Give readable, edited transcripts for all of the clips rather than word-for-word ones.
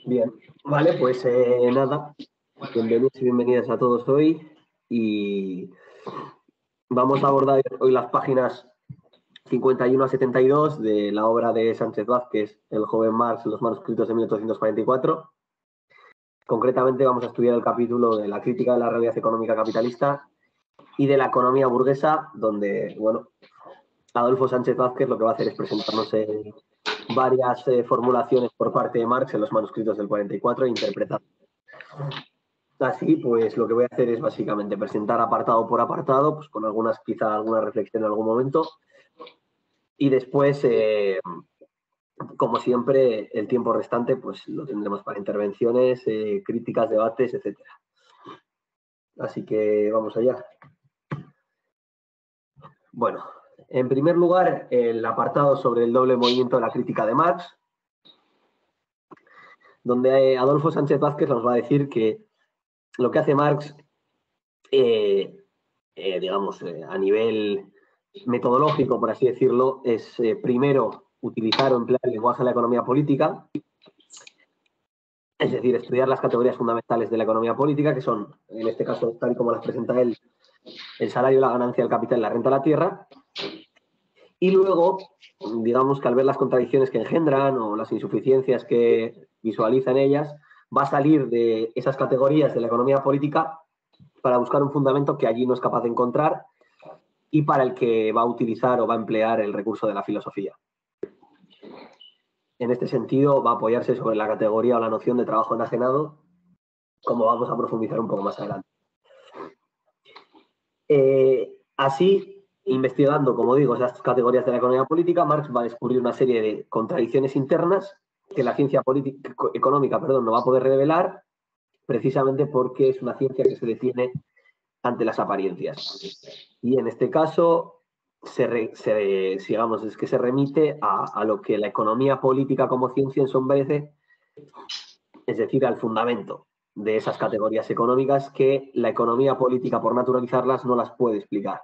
Bien, vale, pues nada, bienvenidos y bienvenidas a todos hoy y vamos a abordar hoy las páginas 51 a 72 de la obra de Sánchez Vázquez, El joven Marx, los manuscritos de 1844. Concretamente vamos a estudiar el capítulo de la crítica de la realidad económica capitalista y de la economía burguesa, donde, bueno, Adolfo Sánchez Vázquez lo que va a hacer es presentarnos varias formulaciones por parte de Marx en los manuscritos del 44 e interpretar. Así, pues lo que voy a hacer es básicamente presentar apartado por apartado, pues con quizá alguna reflexión en algún momento. Y después, como siempre, el tiempo restante pues lo tendremos para intervenciones, críticas, debates, etcétera. Así que vamos allá. Bueno, en primer lugar, el apartado sobre el doble movimiento de la crítica de Marx, donde Adolfo Sánchez Vázquez nos va a decir que lo que hace Marx, a nivel metodológico, por así decirlo, es primero utilizar o emplear el lenguaje de la economía política, es decir, estudiar las categorías fundamentales de la economía política, que son, en este caso, tal y como las presenta él, el salario, la ganancia, el capital y la renta a la tierra. Y luego, digamos que al ver las contradicciones que engendran o las insuficiencias que visualizan ellas, va a salir de esas categorías de la economía política para buscar un fundamento que allí no es capaz de encontrar y para el que va a utilizar o va a emplear el recurso de la filosofía. En este sentido, va a apoyarse sobre la categoría o la noción de trabajo enajenado, como vamos a profundizar un poco más adelante. Así, investigando, como digo, esas categorías de la economía política, Marx va a descubrir una serie de contradicciones internas que la ciencia económica no va a poder revelar, precisamente porque es una ciencia que se detiene ante las apariencias. Y en este caso, se remite a lo que la economía política como ciencia ensombrece, es decir, al fundamento de esas categorías económicas que la economía política, por naturalizarlas, no las puede explicar.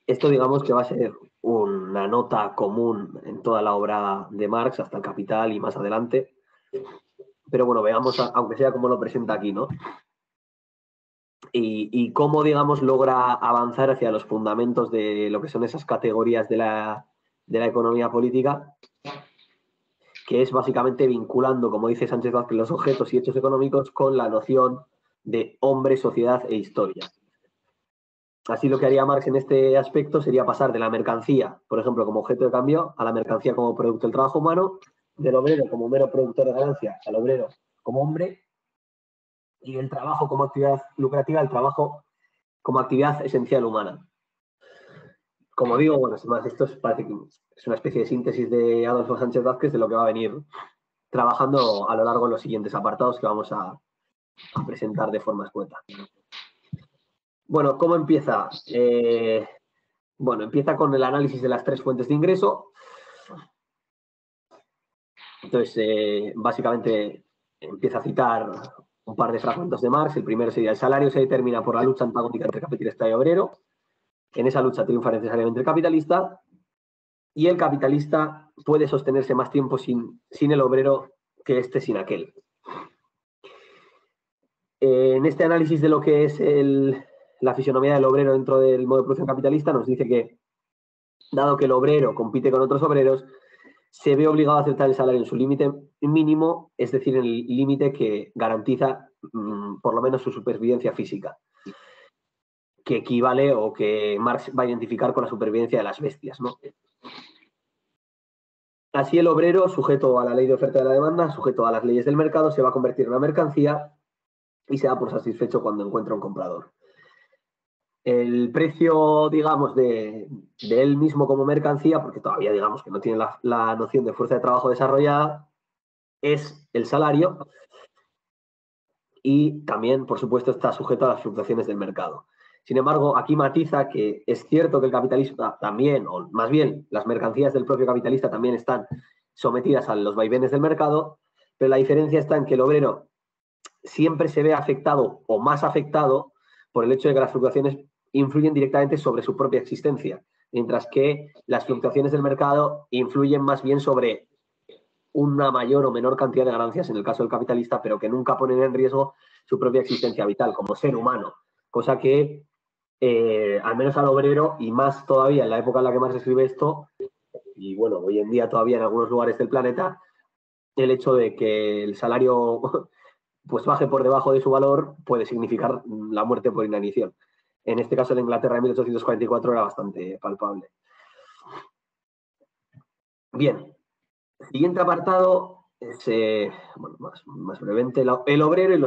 Esto, digamos, que va a ser una nota común en toda la obra de Marx, hasta el Capital y más adelante. Pero bueno, veamos, aunque sea como lo presenta aquí, ¿no? Y cómo, digamos, logra avanzar hacia los fundamentos de lo que son esas categorías de la economía política, que es básicamente vinculando, como dice Sánchez Vázquez, los objetos y hechos económicos con la noción de hombre, sociedad e historia. Así, lo que haría Marx en este aspecto sería pasar de la mercancía, por ejemplo, como objeto de cambio, a la mercancía como producto del trabajo humano, del obrero como mero productor de ganancia, al obrero como hombre, y el trabajo como actividad lucrativa, el trabajo como actividad esencial humana. Como digo, bueno, esto es una especie de síntesis de Adolfo Sánchez Vázquez de lo que va a venir trabajando a lo largo de los siguientes apartados que vamos a presentar de forma escueta. Bueno, ¿cómo empieza? Empieza con el análisis de las tres fuentes de ingreso. Entonces, básicamente empieza a citar un par de fragmentos de Marx. El primero sería: el salario se determina por la lucha antagónica entre capitalista y obrero. En esa lucha triunfa necesariamente el capitalista, y el capitalista puede sostenerse más tiempo sin el obrero que éste sin aquel. En este análisis de lo que es la fisonomía del obrero dentro del modo de producción capitalista, nos dice que, dado que el obrero compite con otros obreros, se ve obligado a aceptar el salario en su límite mínimo, es decir, en el límite que garantiza por lo menos su supervivencia física, que equivale o que Marx va a identificar con la supervivencia de las bestias, ¿no? Así, el obrero, sujeto a la ley de oferta y de la demanda, sujeto a las leyes del mercado, se va a convertir en una mercancía y se da por satisfecho cuando encuentra un comprador. El precio, digamos, de él mismo como mercancía, porque todavía, digamos, que no tiene la noción de fuerza de trabajo desarrollada, es el salario, y también, por supuesto, está sujeto a las fluctuaciones del mercado. Sin embargo, aquí matiza que es cierto que el capitalista también, o más bien las mercancías del propio capitalista también están sometidas a los vaivenes del mercado, pero la diferencia está en que el obrero siempre se ve afectado o más afectado por el hecho de que las fluctuaciones influyen directamente sobre su propia existencia, mientras que las fluctuaciones del mercado influyen más bien sobre una mayor o menor cantidad de ganancias en el caso del capitalista, pero que nunca ponen en riesgo su propia existencia vital como ser humano, cosa que al menos al obrero, y más todavía en la época en la que más se escribe esto, y bueno, hoy en día todavía en algunos lugares del planeta, el hecho de que el salario pues baje por debajo de su valor puede significar la muerte por inanición. En este caso, en Inglaterra de 1844 era bastante palpable. Bien, siguiente apartado es, bueno, más brevemente, el obrero y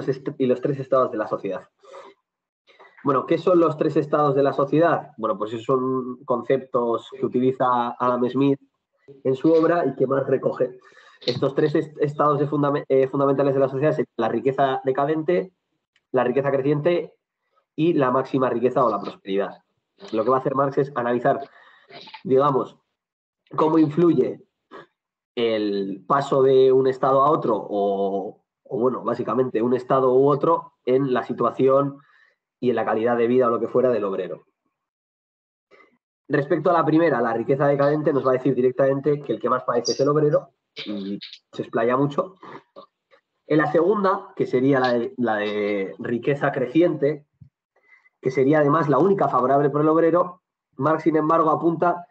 los tres estados de la sociedad. Bueno, ¿qué son los tres estados de la sociedad? Bueno, pues esos son conceptos que utiliza Adam Smith en su obra y que más recoge. Estos tres estados fundamentales de la sociedad son la riqueza decadente, la riqueza creciente y la máxima riqueza o la prosperidad. Lo que va a hacer Marx es analizar, digamos, cómo influye el paso de un estado a otro o bueno, básicamente un estado u otro en la situación y en la calidad de vida o lo que fuera del obrero. Respecto a la primera, la riqueza decadente, nos va a decir directamente que el que más padece es el obrero y se explaya mucho. En la segunda, que sería la de riqueza creciente, que sería además la única favorable por el obrero, Marx, sin embargo, apunta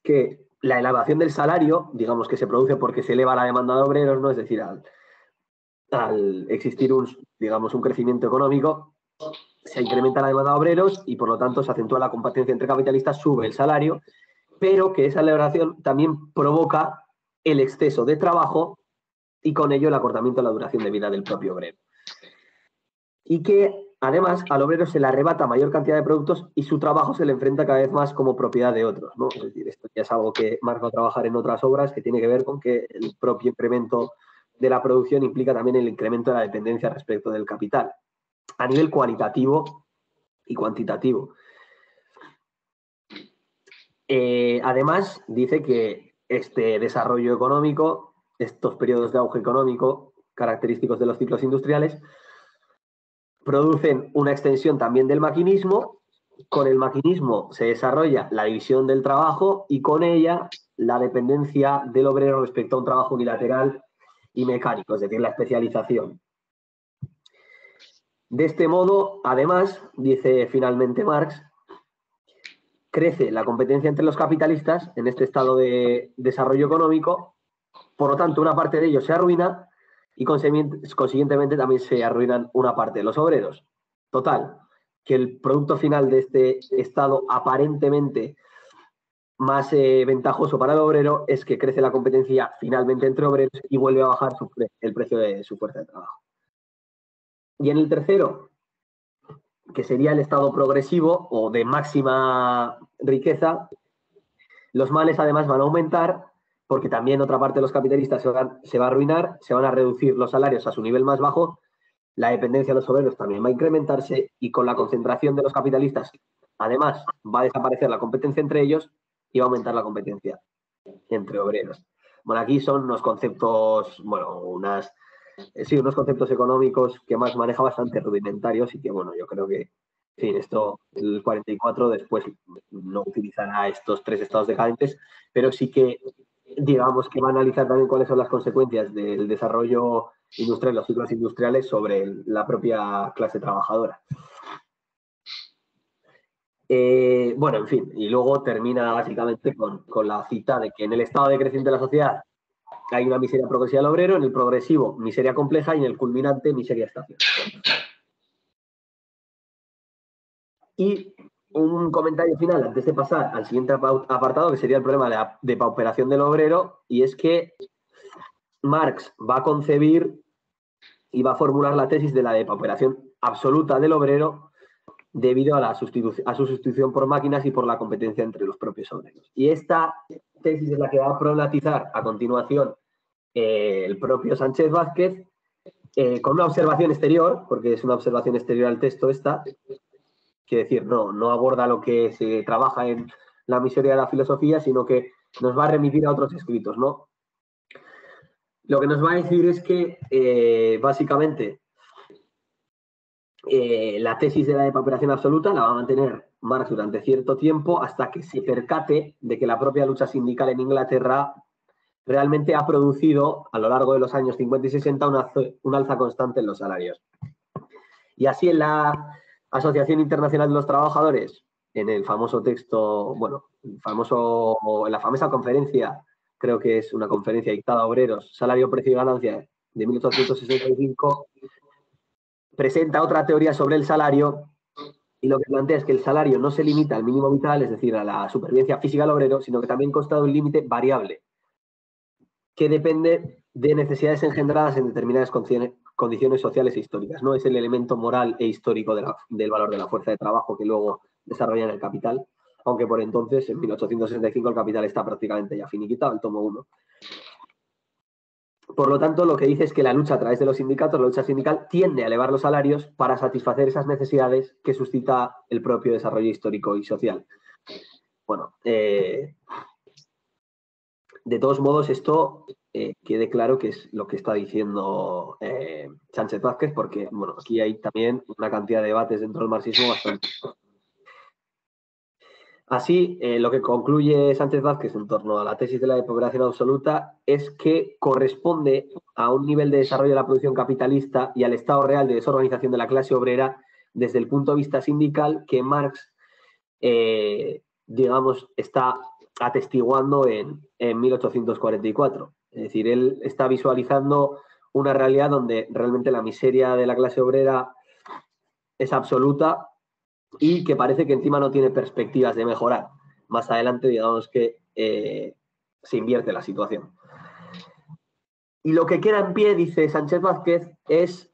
que la elevación del salario, digamos que se produce porque se eleva la demanda de obreros, ¿no? Es decir, al existir digamos, un crecimiento económico, se incrementa la demanda de obreros y por lo tanto se acentúa la competencia entre capitalistas, sube el salario, pero que esa elevación también provoca el exceso de trabajo y con ello el acortamiento de la duración de vida del propio obrero. Y que además al obrero se le arrebata mayor cantidad de productos y su trabajo se le enfrenta cada vez más como propiedad de otros, ¿no? Es decir, esto ya es algo que Marx va a trabajar en otras obras, que tiene que ver con que el propio incremento de la producción implica también el incremento de la dependencia respecto del capital, a nivel cualitativo y cuantitativo. Además, dice que este desarrollo económico, estos periodos de auge económico característicos de los ciclos industriales, producen una extensión también del maquinismo. Con el maquinismo se desarrolla la división del trabajo y con ella la dependencia del obrero respecto a un trabajo unilateral y mecánico, es decir, la especialización. De este modo, además, dice finalmente Marx, crece la competencia entre los capitalistas en este estado de desarrollo económico, por lo tanto, una parte de ellos se arruina y consiguientemente también se arruinan una parte de los obreros. Total, que el producto final de este estado aparentemente más ventajoso para el obrero es que crece la competencia finalmente entre obreros y vuelve a bajar el precio de su fuerza de trabajo. Y en el tercero, que sería el estado progresivo o de máxima riqueza, los males además van a aumentar porque también otra parte de los capitalistas se va a arruinar, se van a reducir los salarios a su nivel más bajo, la dependencia de los obreros también va a incrementarse y con la concentración de los capitalistas, además, va a desaparecer la competencia entre ellos y va a aumentar la competencia entre obreros. Bueno, aquí son unos conceptos, bueno, unos conceptos económicos que Marx maneja bastante rudimentarios y que, bueno, yo creo que, en fin, esto, el 44 después no utilizará estos tres estados decadentes, pero sí que, digamos, que va a analizar también cuáles son las consecuencias del desarrollo industrial, los ciclos industriales sobre la propia clase trabajadora. Bueno, en fin, y luego termina básicamente con la cita de que en el estado decreciente de la sociedad hay una miseria progresiva del obrero, en el progresivo miseria compleja y en el culminante miseria estacional. Y un comentario final antes de pasar al siguiente apartado, que sería el problema de pauperación del obrero, y es que Marx va a concebir y va a formular la tesis de la depauperación absoluta del obrero debido a su sustitución por máquinas y por la competencia entre los propios obreros. Y esta tesis es la que va a problematizar a continuación el propio Sánchez Vázquez con una observación exterior, porque es una observación exterior al texto esta, quiere decir, no aborda lo que se trabaja en la miseria de la filosofía, sino que nos va a remitir a otros escritos, ¿no? Lo que nos va a decir es que, básicamente, la tesis de la depauperación absoluta la va a mantener Marx durante cierto tiempo hasta que se percate de que la propia lucha sindical en Inglaterra realmente ha producido a lo largo de los años 50 y 60 un alza constante en los salarios. Y así en la Asociación Internacional de los Trabajadores, en el famoso texto, bueno, en la famosa conferencia, creo que es una conferencia dictada a obreros, salario, precio y ganancia, de 1865, presenta otra teoría sobre el salario y lo que plantea es que el salario no se limita al mínimo vital, es decir, a la supervivencia física del obrero, sino que también consta de un límite variable que depende de necesidades engendradas en determinadas condiciones sociales e históricas. No es el elemento moral e histórico del valor de la fuerza de trabajo que luego desarrollan el capital, aunque por entonces, en 1865, el capital está prácticamente ya finiquitado, el tomo 1. Por lo tanto, lo que dice es que la lucha a través de los sindicatos, la lucha sindical, tiende a elevar los salarios para satisfacer esas necesidades que suscita el propio desarrollo histórico y social. Bueno, de todos modos, esto quede claro que es lo que está diciendo Sánchez Vázquez, porque bueno, aquí hay también una cantidad de debates dentro del marxismo bastante. Así, lo que concluye Sánchez Vázquez en torno a la tesis de la depopulación absoluta es que corresponde a un nivel de desarrollo de la producción capitalista y al estado real de desorganización de la clase obrera desde el punto de vista sindical que Marx, digamos, está atestiguando en 1844. Es decir, él está visualizando una realidad donde realmente la miseria de la clase obrera es absoluta y que parece que encima no tiene perspectivas de mejorar. Más adelante, digamos que se invierte la situación. Y lo que queda en pie, dice Sánchez Vázquez, es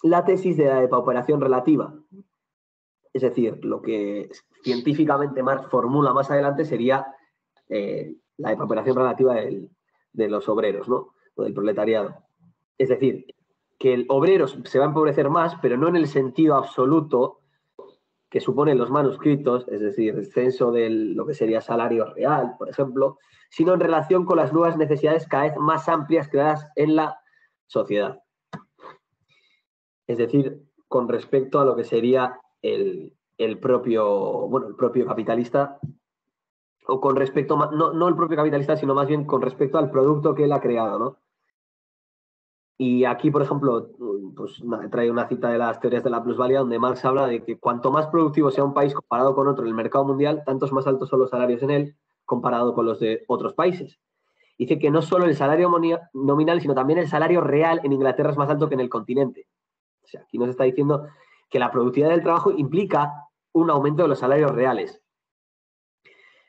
la tesis de la depauperación relativa. Es decir, lo que científicamente Marx formula más adelante sería la depauperación relativa de los obreros, ¿no? O del proletariado. Es decir, que el obrero se va a empobrecer más, pero no en el sentido absoluto que suponen los manuscritos, es decir, el censo de lo que sería salario real, por ejemplo, sino en relación con las nuevas necesidades cada vez más amplias creadas en la sociedad. Es decir, con respecto a lo que sería el propio capitalista, o con respecto, no el propio capitalista, sino más bien con respecto al producto que él ha creado, ¿no? Y aquí, por ejemplo, pues trae una cita de las teorías de la plusvalía donde Marx habla de que cuanto más productivo sea un país comparado con otro en el mercado mundial, tantos más altos son los salarios en él comparado con los de otros países. Dice que no solo el salario nominal, sino también el salario real en Inglaterra es más alto que en el continente. O sea, aquí nos está diciendo que la productividad del trabajo implica un aumento de los salarios reales.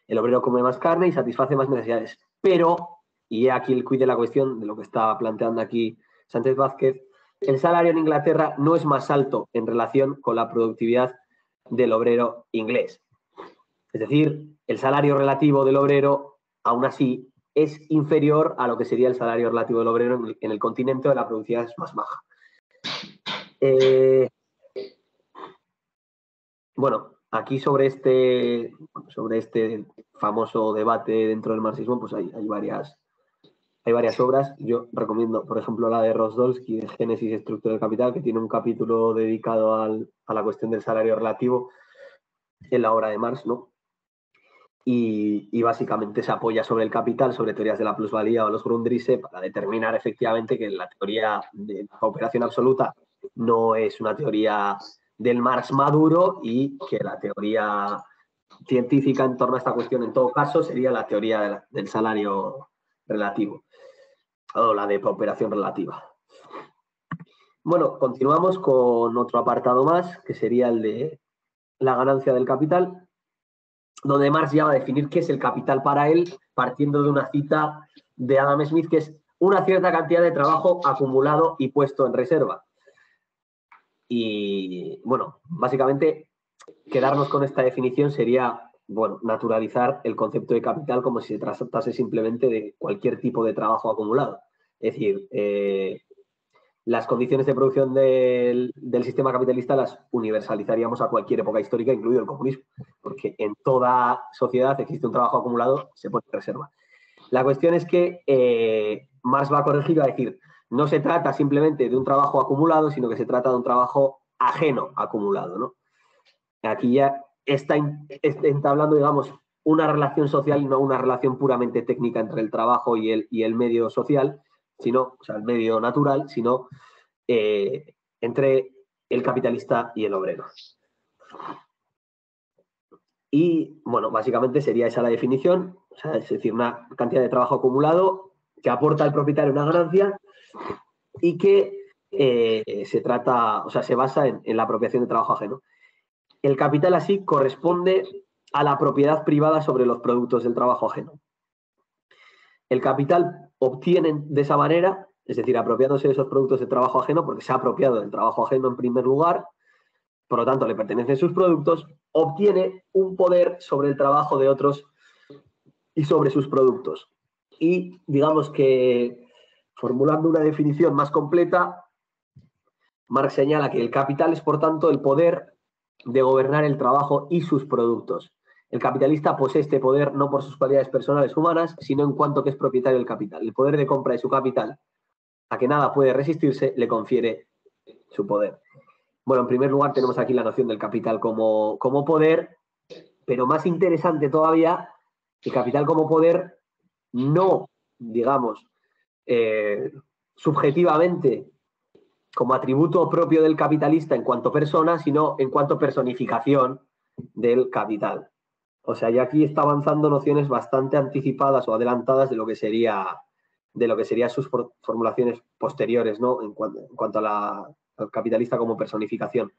El obrero come más carne y satisface más necesidades. Pero, y aquí el quid de la cuestión de lo que está planteando aquí Sánchez Vázquez, el salario en Inglaterra no es más alto en relación con la productividad del obrero inglés. Es decir, el salario relativo del obrero, aún así, es inferior a lo que sería el salario relativo del obrero en el continente, donde la productividad es más baja. Bueno, aquí sobre este famoso debate dentro del marxismo, pues hay varias obras. Yo recomiendo, por ejemplo, la de Rosdolsky, de Génesis y Estructura del Capital, que tiene un capítulo dedicado a la cuestión del salario relativo en la obra de Marx, ¿no? Y básicamente se apoya sobre el capital, sobre teorías de la plusvalía o los Grundrisse, para determinar efectivamente que la teoría de la cooperación absoluta no es una teoría del Marx maduro y que la teoría científica en torno a esta cuestión, en todo caso, sería la teoría del salario relativo o la de cooperación relativa. Bueno, continuamos con otro apartado más, que sería el de la ganancia del capital, donde Marx ya va a definir qué es el capital para él, partiendo de una cita de Adam Smith, que es una cierta cantidad de trabajo acumulado y puesto en reserva. Y, bueno, básicamente, quedarnos con esta definición sería, bueno, naturalizar el concepto de capital como si se tratase simplemente de cualquier tipo de trabajo acumulado. Es decir, las condiciones de producción del sistema capitalista las universalizaríamos a cualquier época histórica, incluido el comunismo, porque en toda sociedad existe un trabajo acumulado, se pone en reserva. La cuestión es que Marx va a corregir y va a decir, no se trata simplemente de un trabajo acumulado, sino que se trata de un trabajo ajeno acumulado, ¿no? Aquí ya está entablando, digamos, una relación social y no una relación puramente técnica entre el trabajo y el medio social, sino, o sea, el medio natural, sino entre el capitalista y el obrero. Y, bueno, básicamente sería esa la definición, o sea, es decir, una cantidad de trabajo acumulado que aporta al propietario una ganancia y que se basa en la apropiación de trabajo ajeno. El capital así corresponde a la propiedad privada sobre los productos del trabajo ajeno. El capital obtiene de esa manera, es decir, apropiándose de esos productos de trabajo ajeno, porque se ha apropiado del trabajo ajeno en primer lugar, por lo tanto le pertenecen sus productos, obtiene un poder sobre el trabajo de otros y sobre sus productos. Y digamos que, formulando una definición más completa, Marx señala que el capital es, por tanto, el poder de gobernar el trabajo y sus productos. El capitalista posee este poder no por sus cualidades personales humanas, sino en cuanto que es propietario del capital. El poder de compra de su capital, a que nada puede resistirse, le confiere su poder. Bueno, en primer lugar tenemos aquí la noción del capital como poder, pero más interesante todavía, el capital como poder no, digamos, subjetivamente como atributo propio del capitalista en cuanto persona, sino en cuanto personificación del capital. O sea, ya aquí está avanzando nociones bastante anticipadas o adelantadas de lo que serían sus formulaciones posteriores, ¿no? En cuanto al capitalista como personificación.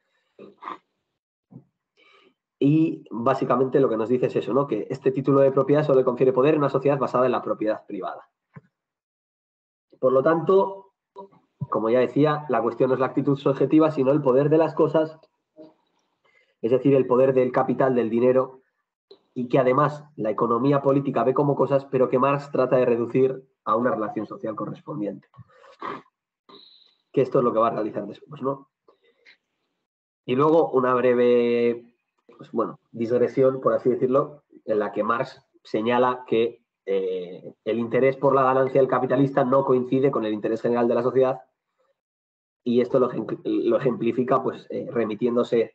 Y básicamente lo que nos dice es eso, ¿no? Que este título de propiedad solo le confiere poder en una sociedad basada en la propiedad privada. Por lo tanto, como ya decía, la cuestión no es la actitud subjetiva, sino el poder de las cosas, es decir, el poder del capital, del dinero, y que además la economía política ve como cosas, pero que Marx trata de reducir a una relación social correspondiente. Que esto es lo que va a realizar después, ¿no? Y luego una breve, digresión, por así decirlo, en la que Marx señala que el interés por la ganancia del capitalista no coincide con el interés general de la sociedad, y esto lo ejemplifica pues remitiéndose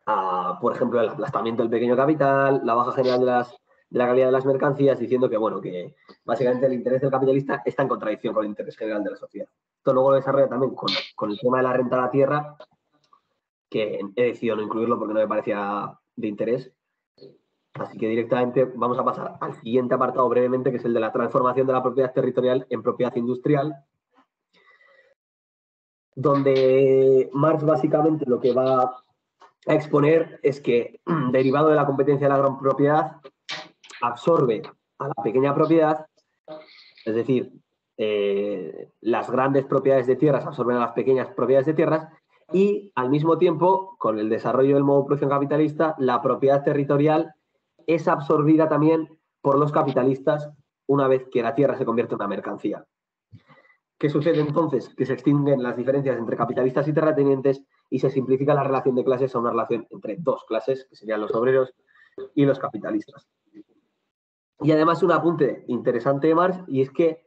a, por ejemplo, el aplastamiento del pequeño capital, la baja general de la calidad de las mercancías, diciendo que, bueno, que básicamente el interés del capitalista está en contradicción con el interés general de la sociedad. Esto luego lo desarrolla también con el tema de la renta a la tierra, que he decidido no incluirlo porque no me parecía de interés. Así que directamente vamos a pasar al siguiente apartado brevemente, que es el de la transformación de la propiedad territorial en propiedad industrial, donde Marx básicamente lo que va a exponer es que, derivado de la competencia de la gran propiedad, absorbe a la pequeña propiedad, es decir, las grandes propiedades de tierras absorben a las pequeñas propiedades de tierras, y al mismo tiempo, con el desarrollo del modo de producción capitalista, la propiedad territorial es absorbida también por los capitalistas una vez que la tierra se convierte en una mercancía. ¿Qué sucede entonces? Que se extinguen las diferencias entre capitalistas y terratenientes y se simplifica la relación de clases a una relación entre dos clases, que serían los obreros y los capitalistas. Y además un apunte interesante de Marx, y es que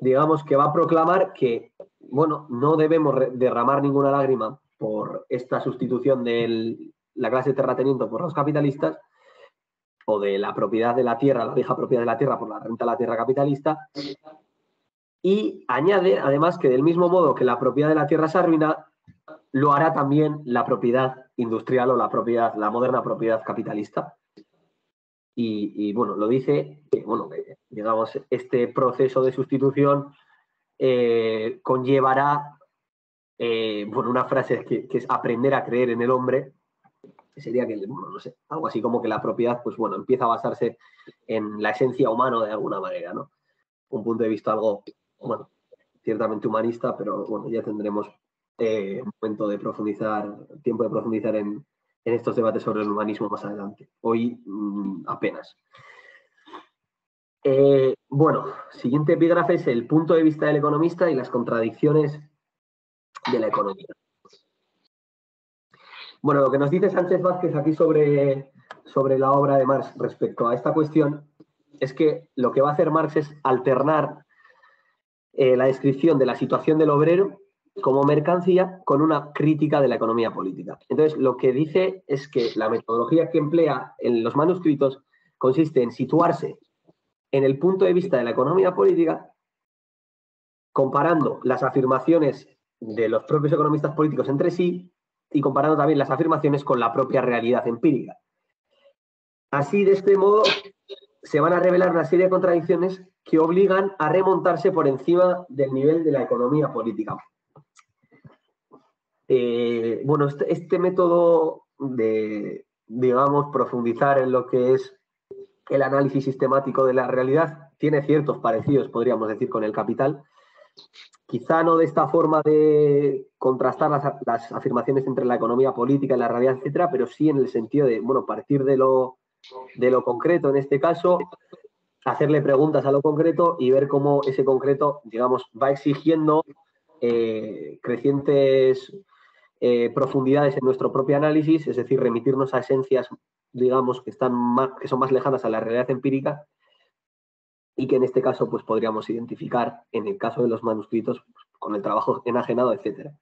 digamos que va a proclamar que, bueno, no debemos derramar ninguna lágrima por esta sustitución de la clase terrateniente por los capitalistas, o de la propiedad de la tierra, la vieja propiedad de la tierra por la renta a la tierra capitalista, y añade además que del mismo modo que la propiedad de la tierra se arruina, lo hará también la propiedad industrial o la moderna propiedad capitalista. Y bueno, lo dice que, bueno, digamos, este proceso de sustitución conllevará, una frase que es aprender a creer en el hombre, que sería que, bueno, no sé, algo así como que la propiedad, pues bueno, empieza a basarse en la esencia humana de alguna manera, ¿no? Un punto de vista algo, bueno, ciertamente humanista, pero bueno, ya tendremos tiempo de profundizar en estos debates sobre el humanismo más adelante. Hoy apenas. Siguiente epígrafe es el punto de vista del economista y las contradicciones de la economía. Bueno, lo que nos dice Sánchez Vázquez aquí sobre la obra de Marx respecto a esta cuestión es que lo que va a hacer Marx es alternar la descripción de la situación del obrero como mercancía con una crítica de la economía política. Entonces, lo que dice es que la metodología que emplea en los manuscritos consiste en situarse en el punto de vista de la economía política, comparando las afirmaciones de los propios economistas políticos entre sí y comparando también las afirmaciones con la propia realidad empírica. Así, de este modo, se van a revelar una serie de contradicciones que obligan a remontarse por encima del nivel de la economía política. Bueno, este método de, digamos, profundizar en lo que es el análisis sistemático de la realidad tiene ciertos parecidos, podríamos decir, con el Capital. Quizá no de esta forma de contrastar las afirmaciones entre la economía política y la realidad, etcétera, pero sí en el sentido de, bueno, partir de lo concreto en este caso, hacerle preguntas a lo concreto y ver cómo ese concreto, digamos, va exigiendo crecientes profundidades en nuestro propio análisis, es decir, remitirnos a esencias, digamos, que son más lejanas a la realidad empírica y que en este caso pues podríamos identificar, en el caso de los manuscritos, con el trabajo enajenado, etcétera.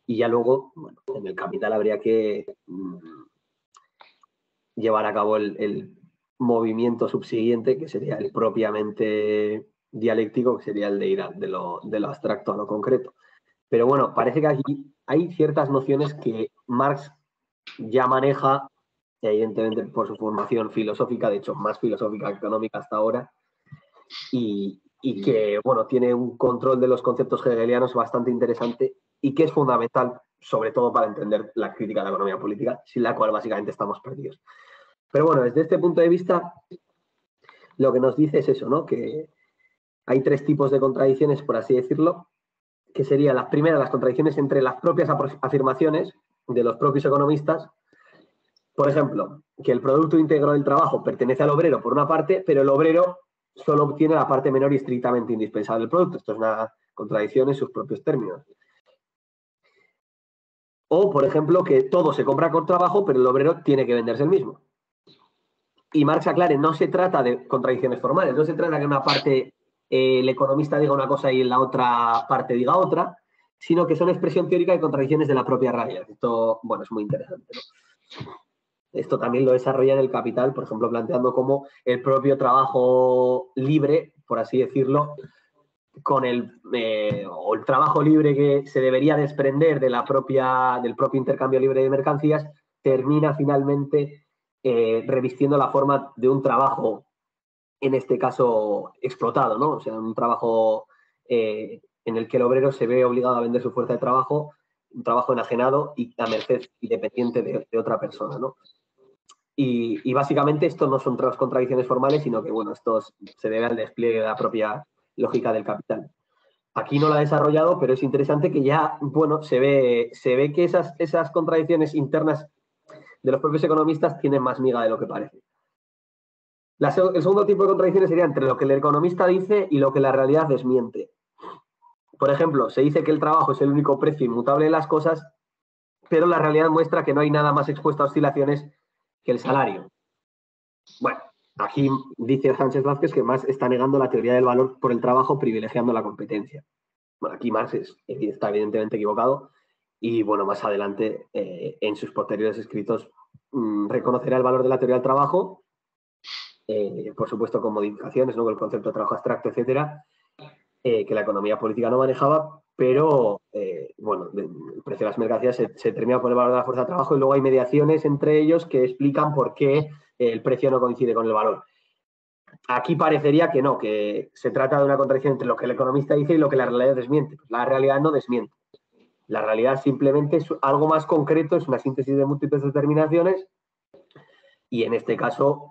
Y ya luego, bueno, en el Capital habría que llevar a cabo el movimiento subsiguiente, que sería el propiamente dialéctico, que sería el de ir de lo abstracto a lo concreto. Pero bueno, parece que aquí hay ciertas nociones que Marx ya maneja, evidentemente por su formación filosófica, de hecho más filosófica que económica hasta ahora, y que, bueno, tiene un control de los conceptos hegelianos bastante interesante y que es fundamental, sobre todo para entender la crítica de la economía política, sin la cual básicamente estamos perdidos. Pero bueno, desde este punto de vista, lo que nos dice es eso, ¿no? Que hay tres tipos de contradicciones, por así decirlo, que serían las primeras, las contradicciones entre las propias afirmaciones de los propios economistas. Por ejemplo, que el producto íntegro del trabajo pertenece al obrero por una parte, pero el obrero solo obtiene la parte menor y estrictamente indispensable del producto. Esto es una contradicción en sus propios términos. O, por ejemplo, que todo se compra con trabajo, pero el obrero tiene que venderse el mismo. Y Marx aclare, no se trata de contradicciones formales, no se trata de que una parte el economista diga una cosa y en la otra parte diga otra, sino que son expresión teórica de contradicciones de la propia realidad. Esto, bueno, es muy interesante, ¿no? Esto también lo desarrolla en el Capital, por ejemplo, planteando cómo el propio trabajo libre, por así decirlo, o el trabajo libre que se debería desprender del propio intercambio libre de mercancías, termina finalmente revistiendo la forma de un trabajo, en este caso explotado, ¿no? O sea, un trabajo en el que el obrero se ve obligado a vender su fuerza de trabajo, un trabajo enajenado y a merced y dependiente de otra persona, ¿no? Y básicamente esto no son contradicciones formales, sino que, bueno, esto se debe al despliegue de la propia lógica del Capital. Aquí no la ha desarrollado, pero es interesante que ya, bueno, se ve que esas contradicciones internas de los propios economistas tienen más miga de lo que parece. El segundo tipo de contradicciones sería entre lo que el economista dice y lo que la realidad desmiente. Por ejemplo, se dice que el trabajo es el único precio inmutable de las cosas, pero la realidad muestra que no hay nada más expuesto a oscilaciones que el salario. Bueno, aquí dice Sánchez Vázquez que Marx está negando la teoría del valor por el trabajo, privilegiando la competencia. Bueno, aquí Marx está evidentemente equivocado y, bueno, más adelante en sus posteriores escritos reconocerá el valor de la teoría del trabajo, por supuesto con modificaciones, ¿no? Con el concepto de trabajo abstracto, etcétera, que la economía política no manejaba, pero, bueno, el precio de las mercancías se termina por el valor de la fuerza de trabajo y luego hay mediaciones entre ellos que explican por qué el precio no coincide con el valor. Aquí parecería que no, que se trata de una contradicción entre lo que el economista dice y lo que la realidad desmiente. La realidad no desmiente. La realidad simplemente es algo más concreto, es una síntesis de múltiples determinaciones y en este caso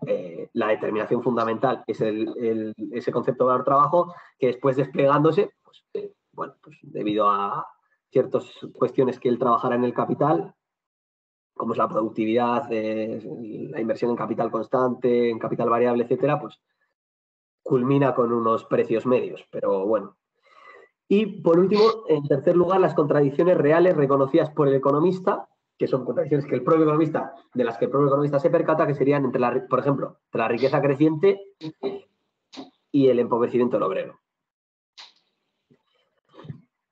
la determinación fundamental es ese concepto de valor trabajo que después desplegándose, pues, bueno, pues debido a ciertas cuestiones que él trabajará en el Capital, como es la productividad, la inversión en capital constante, en capital variable, etcétera, pues culmina con unos precios medios, pero bueno. Y por último, en tercer lugar, las contradicciones reales reconocidas por el economista, que son contradicciones que el propio economista, de las que el propio economista se percata, que serían entre por ejemplo, entre la riqueza creciente y el empobrecimiento del obrero.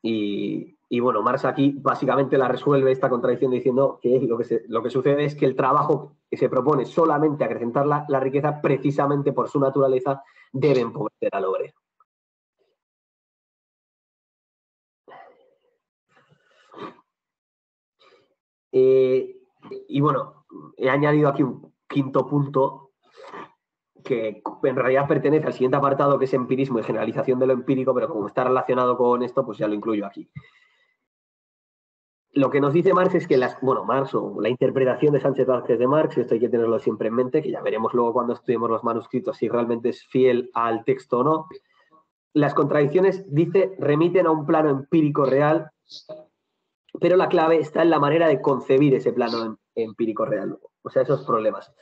Y Y bueno, Marx aquí básicamente la resuelve esta contradicción diciendo que lo que sucede es que el trabajo que se propone solamente acrecentar la riqueza, precisamente por su naturaleza, debe empobrecer al obrero. Y bueno, he añadido aquí un quinto punto que en realidad pertenece al siguiente apartado, que es empirismo y generalización de lo empírico, pero como está relacionado con esto, pues ya lo incluyo aquí. Lo que nos dice Marx es que Marx o la interpretación de Sánchez Vázquez de Marx, y esto hay que tenerlo siempre en mente, que ya veremos luego cuando estudiemos los manuscritos si realmente es fiel al texto o no. Las contradicciones, dice, remiten a un plano empírico real, pero la clave está en la manera de concebir ese plano empírico real, o sea, esos problemas.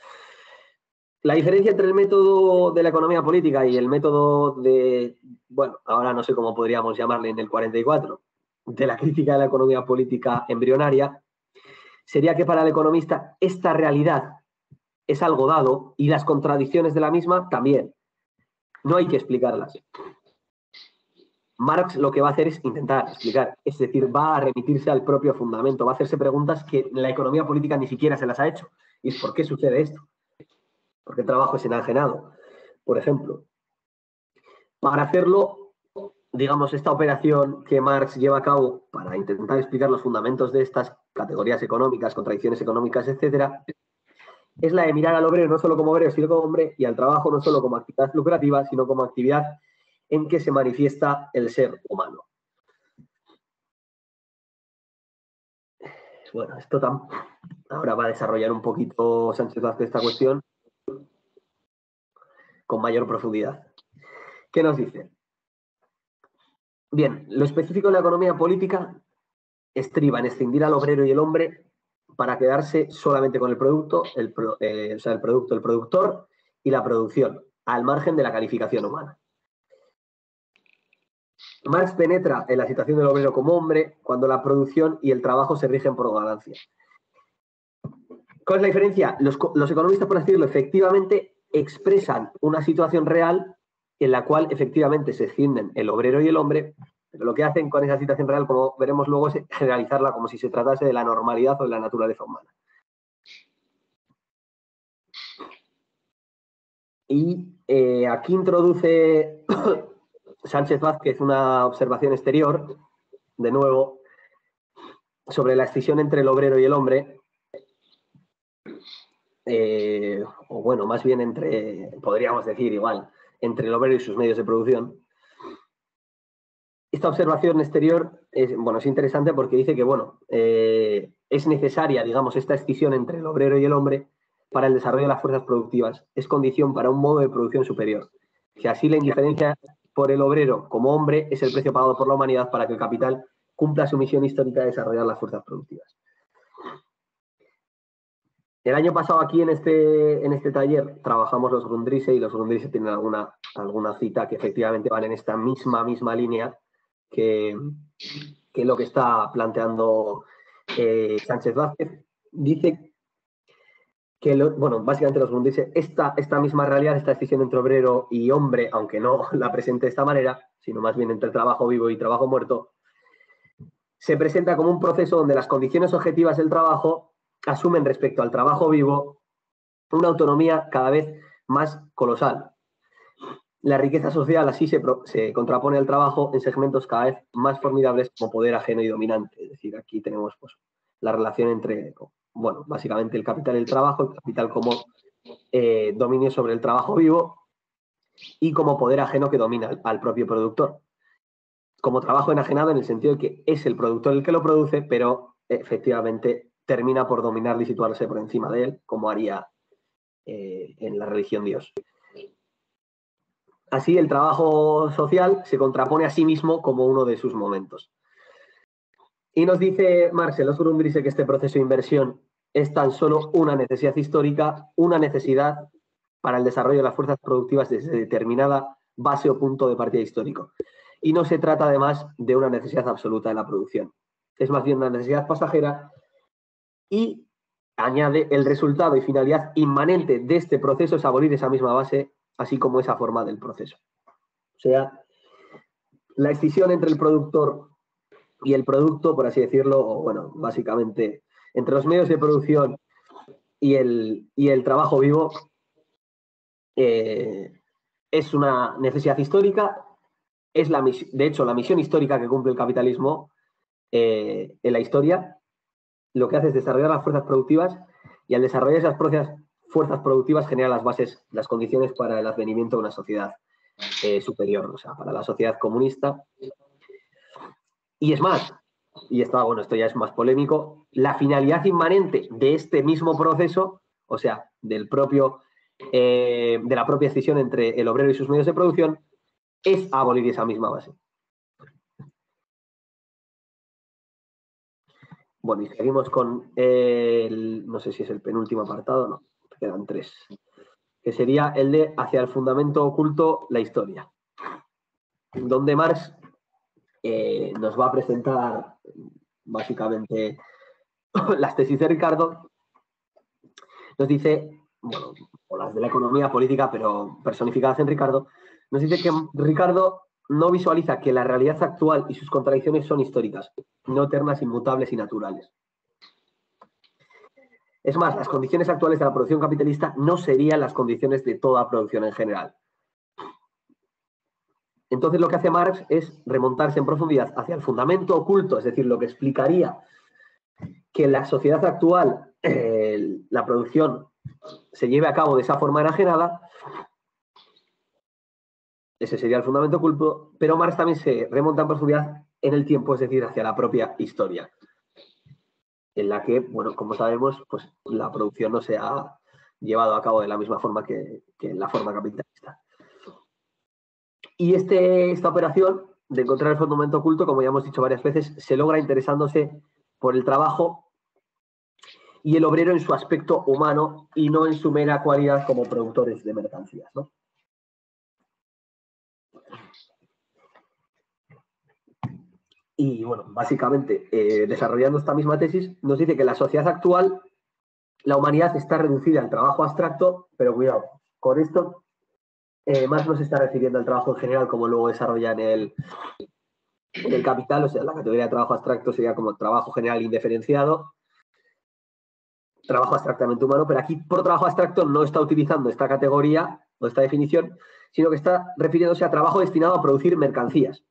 La diferencia entre el método de la economía política y el método de, bueno, ahora no sé cómo podríamos llamarle en el 44, de la crítica de la economía política embrionaria, sería que para el economista esta realidad es algo dado y las contradicciones de la misma también. No hay que explicarlas. Marx lo que va a hacer es intentar explicar, es decir, va a remitirse al propio fundamento, va a hacerse preguntas que la economía política ni siquiera se las ha hecho. Y es ¿por qué sucede esto? ¿Por qué el trabajo es enajenado? Por ejemplo, para hacerlo, digamos, esta operación que Marx lleva a cabo para intentar explicar los fundamentos de estas categorías económicas, contradicciones económicas, etcétera, es la de mirar al obrero no solo como obrero, sino como hombre, y al trabajo no solo como actividad lucrativa, sino como actividad en que se manifiesta el ser humano. Bueno, ahora va a desarrollar un poquito Sánchez Vázquez esta cuestión con mayor profundidad. ¿Qué nos dice? Bien, lo específico de la economía política estriba en escindir al obrero y el hombre para quedarse solamente con el producto, el productor y la producción, al margen de la calificación humana. Marx penetra en la situación del obrero como hombre cuando la producción y el trabajo se rigen por ganancia. ¿Cuál es la diferencia? Los economistas, por así decirlo, efectivamente expresan una situación real en la cual efectivamente se escinden el obrero y el hombre, pero lo que hacen con esa situación real, como veremos luego, es generalizarla como si se tratase de la normalidad o de la naturaleza humana. Y aquí introduce Sánchez Vázquez una observación exterior, de nuevo, sobre la escisión entre el obrero y el hombre, o bueno, más bien podríamos decir igual, entre el obrero y sus medios de producción. Esta observación exterior es interesante porque dice que, es necesaria, digamos, esta escisión entre el obrero y el hombre para el desarrollo de las fuerzas productivas. Es condición para un modo de producción superior. Que así la indiferencia por el obrero como hombre es el precio pagado por la humanidad para que el capital cumpla su misión histórica de desarrollar las fuerzas productivas. El año pasado aquí en este taller trabajamos los Grundrisse, y los Grundrisse tienen alguna cita que efectivamente van en esta misma línea que lo que está planteando Sánchez Vázquez. Dice que, básicamente los Grundrisse, esta misma realidad, esta decisión entre obrero y hombre, aunque no la presente de esta manera, sino más bien entre trabajo vivo y trabajo muerto, se presenta como un proceso donde las condiciones objetivas del trabajo asumen respecto al trabajo vivo una autonomía cada vez más colosal. La riqueza social así se contrapone al trabajo en segmentos cada vez más formidables como poder ajeno y dominante. Es decir, aquí tenemos la relación entre, básicamente el capital y el trabajo, el capital como dominio sobre el trabajo vivo y como poder ajeno que domina al propio productor. Como trabajo enajenado en el sentido de que es el productor el que lo produce, pero efectivamente termina por dominarle y situarse por encima de él, como haría en la religión Dios. Así, el trabajo social se contrapone a sí mismo como uno de sus momentos. Y nos dice Marx en los Grundrisse que este proceso de inversión es tan solo una necesidad histórica, una necesidad para el desarrollo de las fuerzas productivas desde determinada base o punto de partida histórico. Y no se trata, además, de una necesidad absoluta de la producción. Es más bien una necesidad pasajera y añade el resultado y finalidad inmanente de este proceso es abolir esa misma base, así como esa forma del proceso. O sea, la escisión entre el productor y el producto, por así decirlo, o bueno, básicamente, entre los medios de producción y el trabajo vivo, es una necesidad histórica, de hecho, la misión histórica que cumple el capitalismo en la historia, lo que hace es desarrollar las fuerzas productivas, y al desarrollar esas fuerzas productivas genera las bases, las condiciones para el advenimiento de una sociedad superior, o sea, para la sociedad comunista. Y es más, y esto ya es más polémico, la finalidad inmanente de este mismo proceso, o sea, de la propia decisión entre el obrero y sus medios de producción, es abolir esa misma base. Bueno, y seguimos con no sé si es el penúltimo apartado, no, quedan 3, que sería el de hacia el fundamento oculto, la historia, donde Marx nos va a presentar básicamente las tesis de Ricardo. Nos dice, bueno, o las de la economía política, pero personificadas en Ricardo, nos dice que Ricardo no visualiza que la realidad actual y sus contradicciones son históricas, no eternas, inmutables y naturales. Es más, las condiciones actuales de la producción capitalista no serían las condiciones de toda producción en general. Entonces lo que hace Marx es remontarse en profundidad hacia el fundamento oculto, es decir, lo que explicaría que en la sociedad actual la producción se lleve a cabo de esa forma enajenada. Ese sería el fundamento oculto, pero Marx también se remonta en profundidad en el tiempo, es decir, hacia la propia historia, en la que, bueno, como sabemos, pues la producción no se ha llevado a cabo de la misma forma que en la forma capitalista. Y esta operación de encontrar el fundamento oculto, como ya hemos dicho varias veces, se logra interesándose por el trabajo y el obrero en su aspecto humano y no en su mera cualidad como productores de mercancías, ¿no? Y bueno, básicamente, desarrollando esta misma tesis, nos dice que en la sociedad actual la humanidad está reducida al trabajo abstracto, pero cuidado, con esto Marx no se está refiriendo al trabajo en general como luego desarrolla en el Capital, o sea, la categoría de trabajo abstracto sería como trabajo general indiferenciado, trabajo abstractamente humano, pero aquí por trabajo abstracto no está utilizando esta categoría o esta definición, sino que está refiriéndose a trabajo destinado a producir mercancías,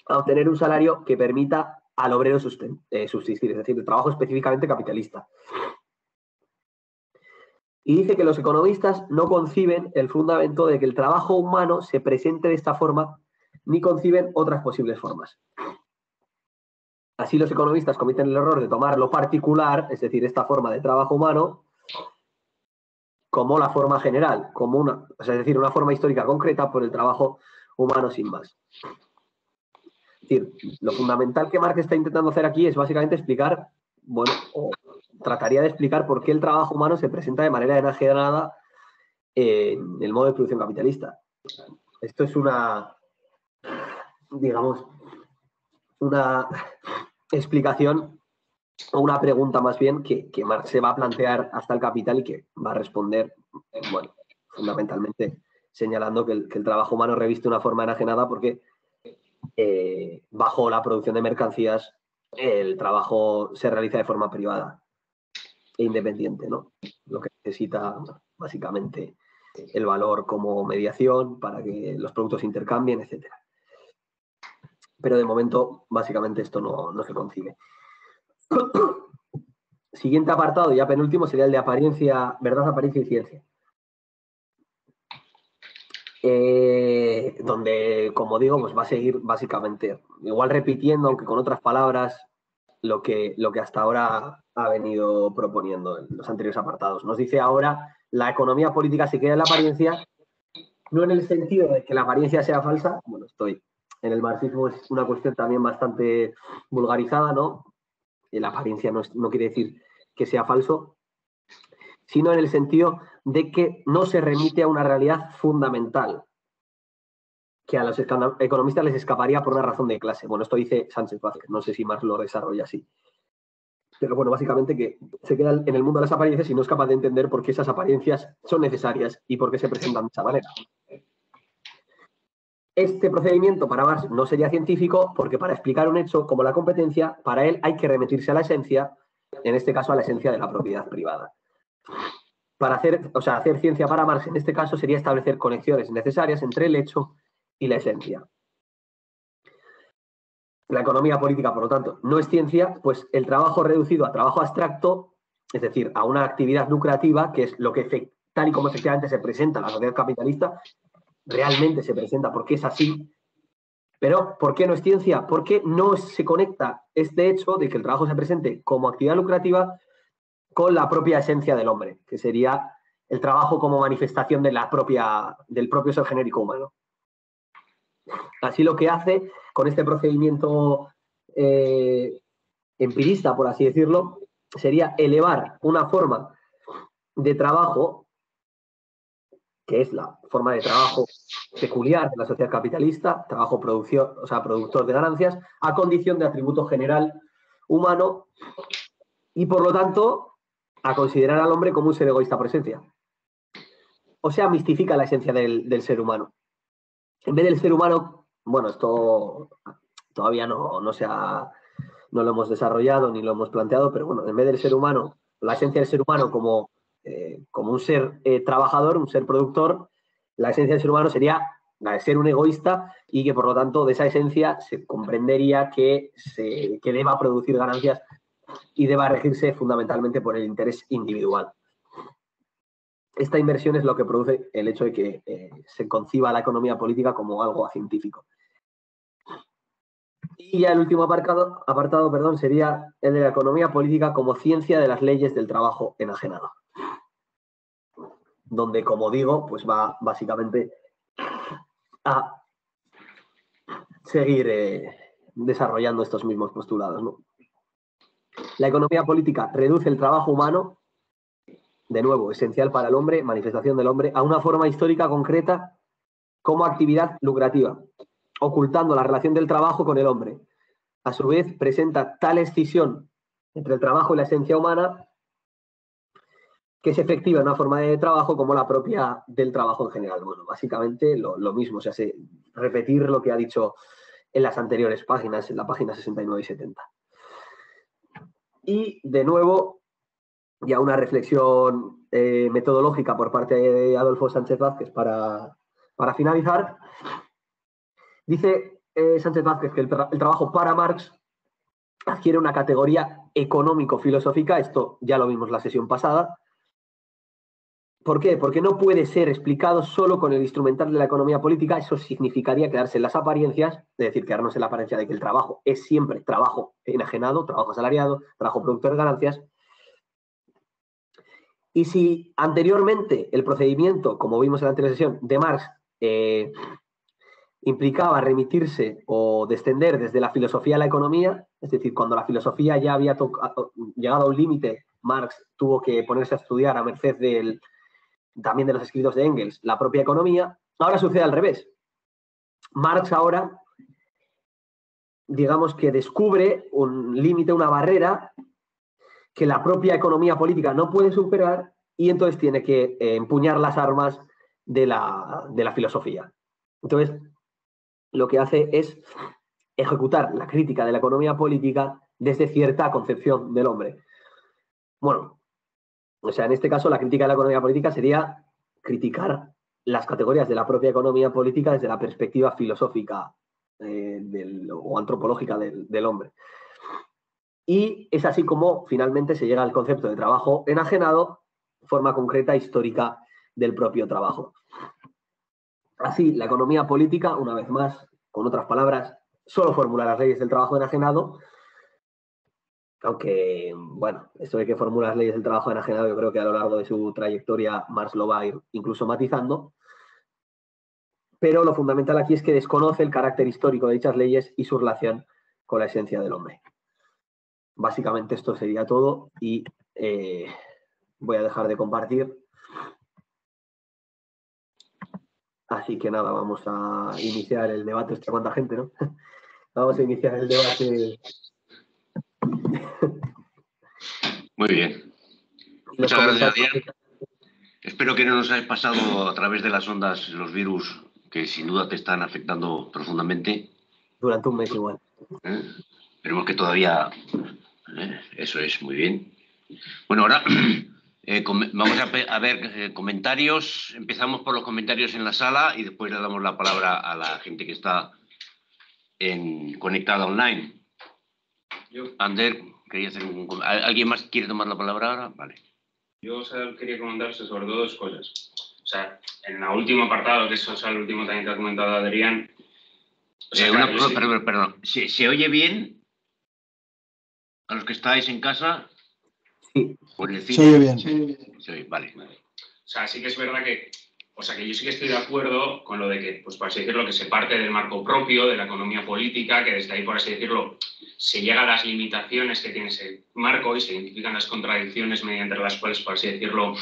a obtener un salario que permita al obrero subsistir, es decir, el trabajo específicamente capitalista. Y dice que los economistas no conciben el fundamento de que el trabajo humano se presente de esta forma, ni conciben otras posibles formas. Así los economistas cometen el error de tomar lo particular, es decir, esta forma de trabajo humano, como la forma general, como es decir, una forma histórica concreta por el trabajo humano sin más. Es decir, lo fundamental que Marx está intentando hacer aquí es básicamente explicar, bueno, o trataría de explicar por qué el trabajo humano se presenta de manera enajenada en el modo de producción capitalista. Esto es digamos, una explicación o una pregunta más bien que Marx se va a plantear hasta el Capital y que va a responder, bueno, fundamentalmente señalando que el trabajo humano reviste una forma enajenada porque bajo la producción de mercancías el trabajo se realiza de forma privada e independiente, ¿no? Lo que necesita básicamente el valor como mediación para que los productos se intercambien, etcétera. Pero de momento, básicamente, esto no se concibe. Siguiente apartado, ya penúltimo, sería el de apariencia, verdad, apariencia y ciencia. Donde, como digo, pues va a seguir básicamente, igual repitiendo, aunque con otras palabras, lo que hasta ahora ha venido proponiendo en los anteriores apartados. Nos dice ahora, la economía política se queda en la apariencia, no en el sentido de que la apariencia sea falsa, bueno, en el marxismo es una cuestión también bastante vulgarizada, ¿no? La apariencia no quiere decir que sea falso, sino en el sentido de que no se remite a una realidad fundamental, que a los economistas les escaparía por una razón de clase. Bueno, esto dice Sánchez Vázquez, no sé si Marx lo desarrolla así. Pero bueno, básicamente que se queda en el mundo de las apariencias y no es capaz de entender por qué esas apariencias son necesarias y por qué se presentan de esa manera. Este procedimiento para Marx no sería científico porque para explicar un hecho como la competencia, para él hay que remitirse a la esencia, en este caso a la esencia de la propiedad privada. Para hacer ciencia para Marx en este caso sería establecer conexiones necesarias entre el hecho y la esencia. La economía política, por lo tanto, no es ciencia, pues el trabajo reducido a trabajo abstracto, es decir, a una actividad lucrativa, que es lo que tal y como efectivamente se presenta en la sociedad capitalista, realmente se presenta porque es así. Pero, ¿por qué no es ciencia? Porque no se conecta este hecho de que el trabajo se presente como actividad lucrativa con la propia esencia del hombre, que sería el trabajo como manifestación del propio ser genérico humano. Así lo que hace con este procedimiento empirista, por así decirlo, sería elevar una forma de trabajo, que es la forma de trabajo peculiar de la sociedad capitalista, trabajo productor de ganancias, a condición de atributo general humano y, por lo tanto, a considerar al hombre como un ser egoísta por esencia. O sea, mistifica la esencia del ser humano. En vez del ser humano, bueno, esto todavía no lo hemos desarrollado ni lo hemos planteado, pero bueno, en vez del ser humano, la esencia del ser humano como un ser trabajador, un ser productor, la esencia del ser humano sería la de ser un egoísta y que por lo tanto de esa esencia se comprendería que deba producir ganancias y deba regirse fundamentalmente por el interés individual. Esta inversión es lo que produce el hecho de que se conciba la economía política como algo científico. Y ya el último apartado, sería el de la economía política como ciencia de las leyes del trabajo enajenado. Donde, como digo, pues va básicamente a seguir desarrollando estos mismos postulados, ¿no? La economía política reduce el trabajo humano, de nuevo, esencial para el hombre, manifestación del hombre, a una forma histórica concreta como actividad lucrativa, ocultando la relación del trabajo con el hombre. A su vez, presenta tal escisión entre el trabajo y la esencia humana que es efectiva en una forma de trabajo como la propia del trabajo en general. Bueno, básicamente lo mismo, o sea, repetir lo que ha dicho en las anteriores páginas, en la página 69 y 70. Y, de nuevo, ya una reflexión metodológica por parte de Adolfo Sánchez Vázquez para finalizar. Dice Sánchez Vázquez que el trabajo para Marx adquiere una categoría económico-filosófica, esto ya lo vimos la sesión pasada. ¿Por qué? Porque no puede ser explicado solo con el instrumental de la economía política, eso significaría quedarse en las apariencias, es decir, quedarnos en la apariencia de que el trabajo es siempre trabajo enajenado, trabajo asalariado, trabajo productor de ganancias. Y si anteriormente el procedimiento, como vimos en la anterior sesión, de Marx implicaba remitirse o descender desde la filosofía a la economía, es decir, cuando la filosofía ya había llegado a un límite, Marx tuvo que ponerse a estudiar a merced también de los escritos de Engels, la propia economía. Ahora sucede al revés. Marx ahora, digamos que descubre un límite, una barrera que la propia economía política no puede superar y entonces tiene que empuñar las armas de la filosofía. Entonces, lo que hace es ejecutar la crítica de la economía política desde cierta concepción del hombre. Bueno, o sea, en este caso la crítica de la economía política sería criticar las categorías de la propia economía política desde la perspectiva filosófica o antropológica del hombre. Y es así como finalmente se llega al concepto de trabajo enajenado, forma concreta histórica del propio trabajo. Así, la economía política, una vez más, con otras palabras, solo formula las leyes del trabajo enajenado, aunque, bueno, esto de que formula las leyes del trabajo enajenado, yo creo que a lo largo de su trayectoria Marx lo va a ir incluso matizando, pero lo fundamental aquí es que desconoce el carácter histórico de dichas leyes y su relación con la esencia del hombre. Básicamente esto sería todo y voy a dejar de compartir. Así que nada, vamos a iniciar el debate. Hostia, cuánta gente, ¿no? Vamos a iniciar el debate. Muy bien. Muchas gracias, Adrián. Espero que no nos hayas pasado a través de las ondas los virus que sin duda te están afectando profundamente. Durante un mes igual. Esperemos que todavía... Eso es, muy bien. Bueno, ahora vamos a ver comentarios. Empezamos por los comentarios en la sala y después le damos la palabra a la gente que está conectada online. Ander, quería hacer ¿alguien más quiere tomar la palabra ahora? Vale. Yo quería comentar sobre todo dos cosas. O sea, en el último apartado, que es el último también que ha comentado Adrián. O sea, perdón. ¿Se oye bien a los que estáis en casa? Sí. Se oye bien. Se oye, vale. O sea, sí que es verdad que... O sea, que yo sí que estoy de acuerdo con lo de que, pues por así decirlo, que se parte del marco propio, de la economía política, que desde ahí, por así decirlo, se llega a las limitaciones que tiene ese marco y se identifican las contradicciones mediante las cuales, por así decirlo,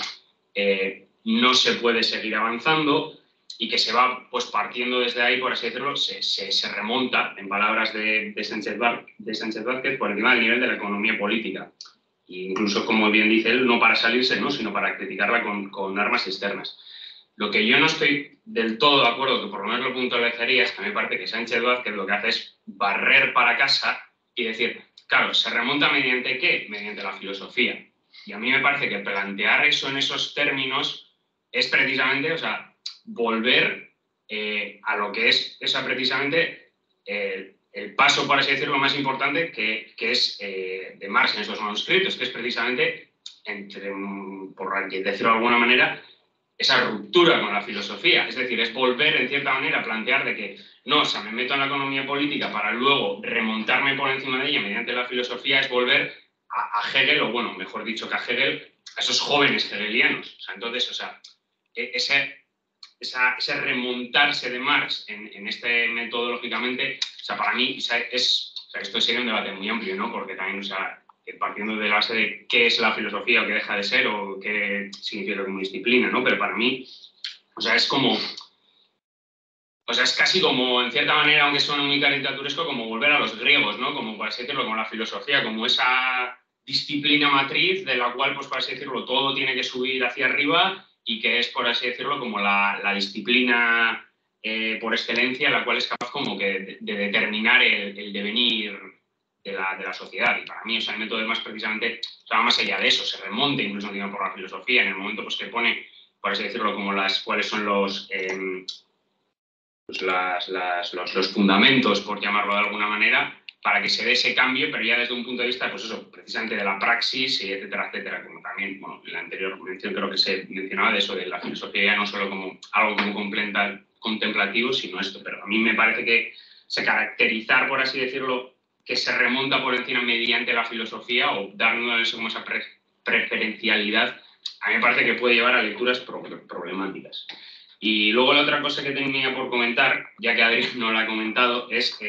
no se puede seguir avanzando y que se va pues partiendo desde ahí, por así decirlo, se remonta, en palabras de Sánchez Vázquez, por encima del nivel de la economía política. E incluso, como bien dice él, no para salirse, ¿no?, sino para criticarla con armas externas. Lo que yo no estoy del todo de acuerdo, que por lo menos lo puntualizaría, es que me parece que Sánchez Vázquez lo que hace es barrer para casa y decir, claro, ¿se remonta mediante qué? Mediante la filosofía. Y a mí me parece que plantear eso en esos términos es precisamente, o sea, volver a lo que es precisamente el paso, por así decirlo, más importante que es de Marx en esos manuscritos, que es precisamente, por decirlo de alguna manera, esa ruptura con la filosofía. Es decir, es volver, en cierta manera, a plantear de que no, o sea, me meto en la economía política para luego remontarme por encima de ella mediante la filosofía, es volver a Hegel, o bueno, mejor dicho que a Hegel, a esos jóvenes hegelianos. O sea, entonces, o sea, ese remontarse de Marx en este metodológicamente, o sea, para mí, esto sería un debate muy amplio, ¿no? Porque también, o sea, partiendo de la base de qué es la filosofía o qué deja de ser o qué significa como disciplina, ¿no? Pero para mí, o sea, es como... O sea, es casi como, en cierta manera, aunque suene muy caricaturesco, como volver a los griegos, ¿no? Como, por así decirlo, como la filosofía, como esa disciplina matriz de la cual, pues, por así decirlo, todo tiene que subir hacia arriba y que es, por así decirlo, como la disciplina por excelencia, la cual es capaz como que de determinar el devenir de la sociedad. Y para mí, o sea, el método es más precisamente, o sea, más allá de eso, se remonta incluso por la filosofía, en el momento pues, que pone, por así decirlo, como cuáles son los fundamentos, por llamarlo de alguna manera, para que se dé ese cambio, pero ya desde un punto de vista, pues eso, precisamente de la praxis, y etcétera, etcétera, como también, bueno, en la anterior mención creo que se mencionaba de eso, de la filosofía ya no solo como algo como contemplativo, sino esto, pero a mí me parece que se caracterizar, por así decirlo, que se remonta por encima mediante la filosofía o darnos como esa preferencialidad, a mí me parece que puede llevar a lecturas problemáticas. Y luego la otra cosa que tenía por comentar, ya que Adrián no la ha comentado, es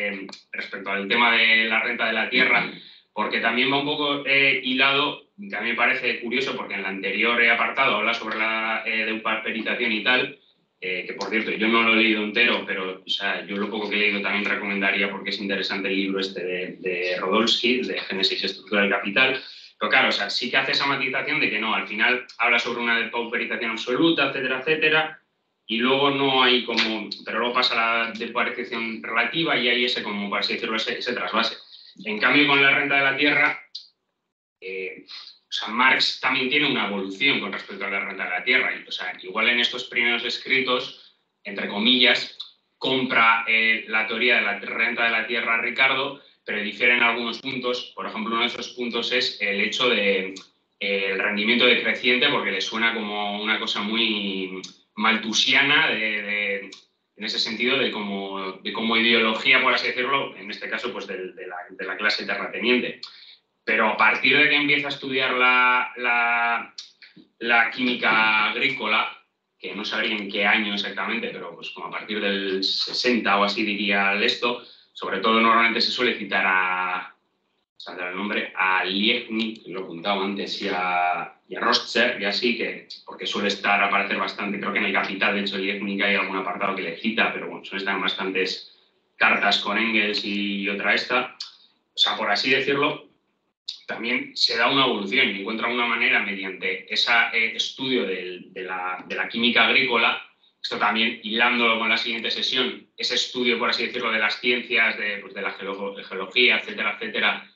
respecto al tema de la renta de la tierra, porque también va un poco hilado, que a mí me parece curioso, porque en el anterior apartado habla sobre la deupauperización y tal, que por cierto yo no lo he leído entero, pero o sea, yo lo poco que he leído también recomendaría porque es interesante el libro este de Rodolsky, de Génesis y Estructura del Capital. Pero claro, o sea, sí que hace esa matización de que no, al final habla sobre una depauperización absoluta, etcétera, etcétera, y luego no hay como, pero luego pasa la depauperización relativa y hay ese, como por así decirlo, ese trasvase. En cambio, con la renta de la tierra, o sea, Marx también tiene una evolución con respecto a la renta de la tierra. O sea, igual en estos primeros escritos, entre comillas, compra la teoría de la renta de la tierra a Ricardo, pero difiere en algunos puntos. Por ejemplo, uno de esos puntos es el hecho de el rendimiento decreciente, porque le suena como una cosa muy malthusiana en ese sentido de como ideología, por así decirlo, en este caso pues de la clase terrateniente. Pero a partir de que empieza a estudiar la química agrícola, que no sabría en qué año exactamente, pero pues como a partir del 60 o así diría esto, sobre todo normalmente se suele citar saldrá el nombre, a Liebknecht, que lo he apuntado antes, y a Rostser, y así, porque suele aparecer bastante, creo que en el Capital, de hecho, Liebknecht hay algún apartado que le cita, pero bueno, suelen estar bastantes cartas con Engels y otra esta. O sea, por así decirlo, también se da una evolución y encuentra una manera mediante ese estudio de la química agrícola, esto también hilándolo con la siguiente sesión, ese estudio, por así decirlo, de las ciencias, de la geología, etcétera, etcétera,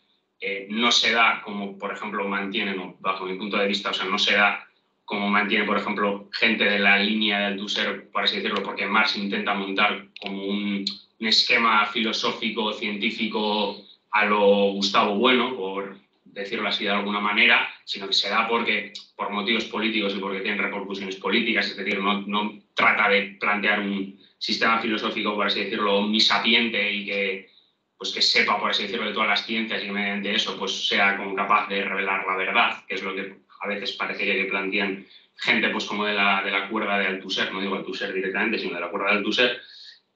no se da como, por ejemplo, mantienen, o bajo mi punto de vista, o sea, no se da como mantiene, por ejemplo, gente de la línea de Althusser, por así decirlo, porque Marx intenta montar como un esquema filosófico, científico a lo Gustavo Bueno, por decirlo así de alguna manera, sino que se da porque, por motivos políticos y porque tienen repercusiones políticas, es decir, no trata de plantear un sistema filosófico, por así decirlo, omnisapiente y que, pues, que sepa, por así decirlo, de todas las ciencias y mediante eso pues, sea como capaz de revelar la verdad, que es lo que a veces parecería que plantean gente pues, como de la cuerda de Althusser, no digo Althusser directamente, sino de la cuerda de Althusser.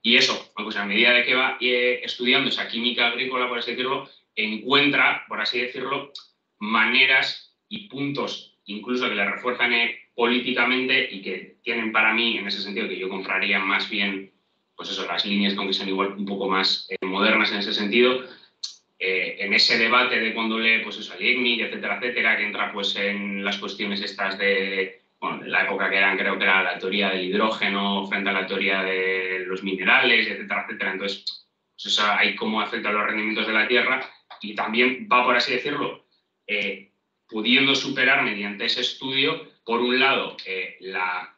Y eso, pues a medida de que va estudiando esa química agrícola, por así decirlo, encuentra, por así decirlo, maneras y puntos incluso que le refuerzan políticamente y que tienen para mí, en ese sentido, que yo compraría más bien, pues eso, las líneas que aunque sean igual un poco más modernas en ese sentido, en ese debate de cuando lee, pues eso, a Liebknecht, etcétera, etcétera, que entra pues en las cuestiones estas de, bueno, de la época que eran, creo que era la teoría del hidrógeno frente a la teoría de los minerales, etcétera, etcétera. Entonces, pues eso, hay cómo afecta a los rendimientos de la tierra y también va, por así decirlo, pudiendo superar mediante ese estudio, por un lado, la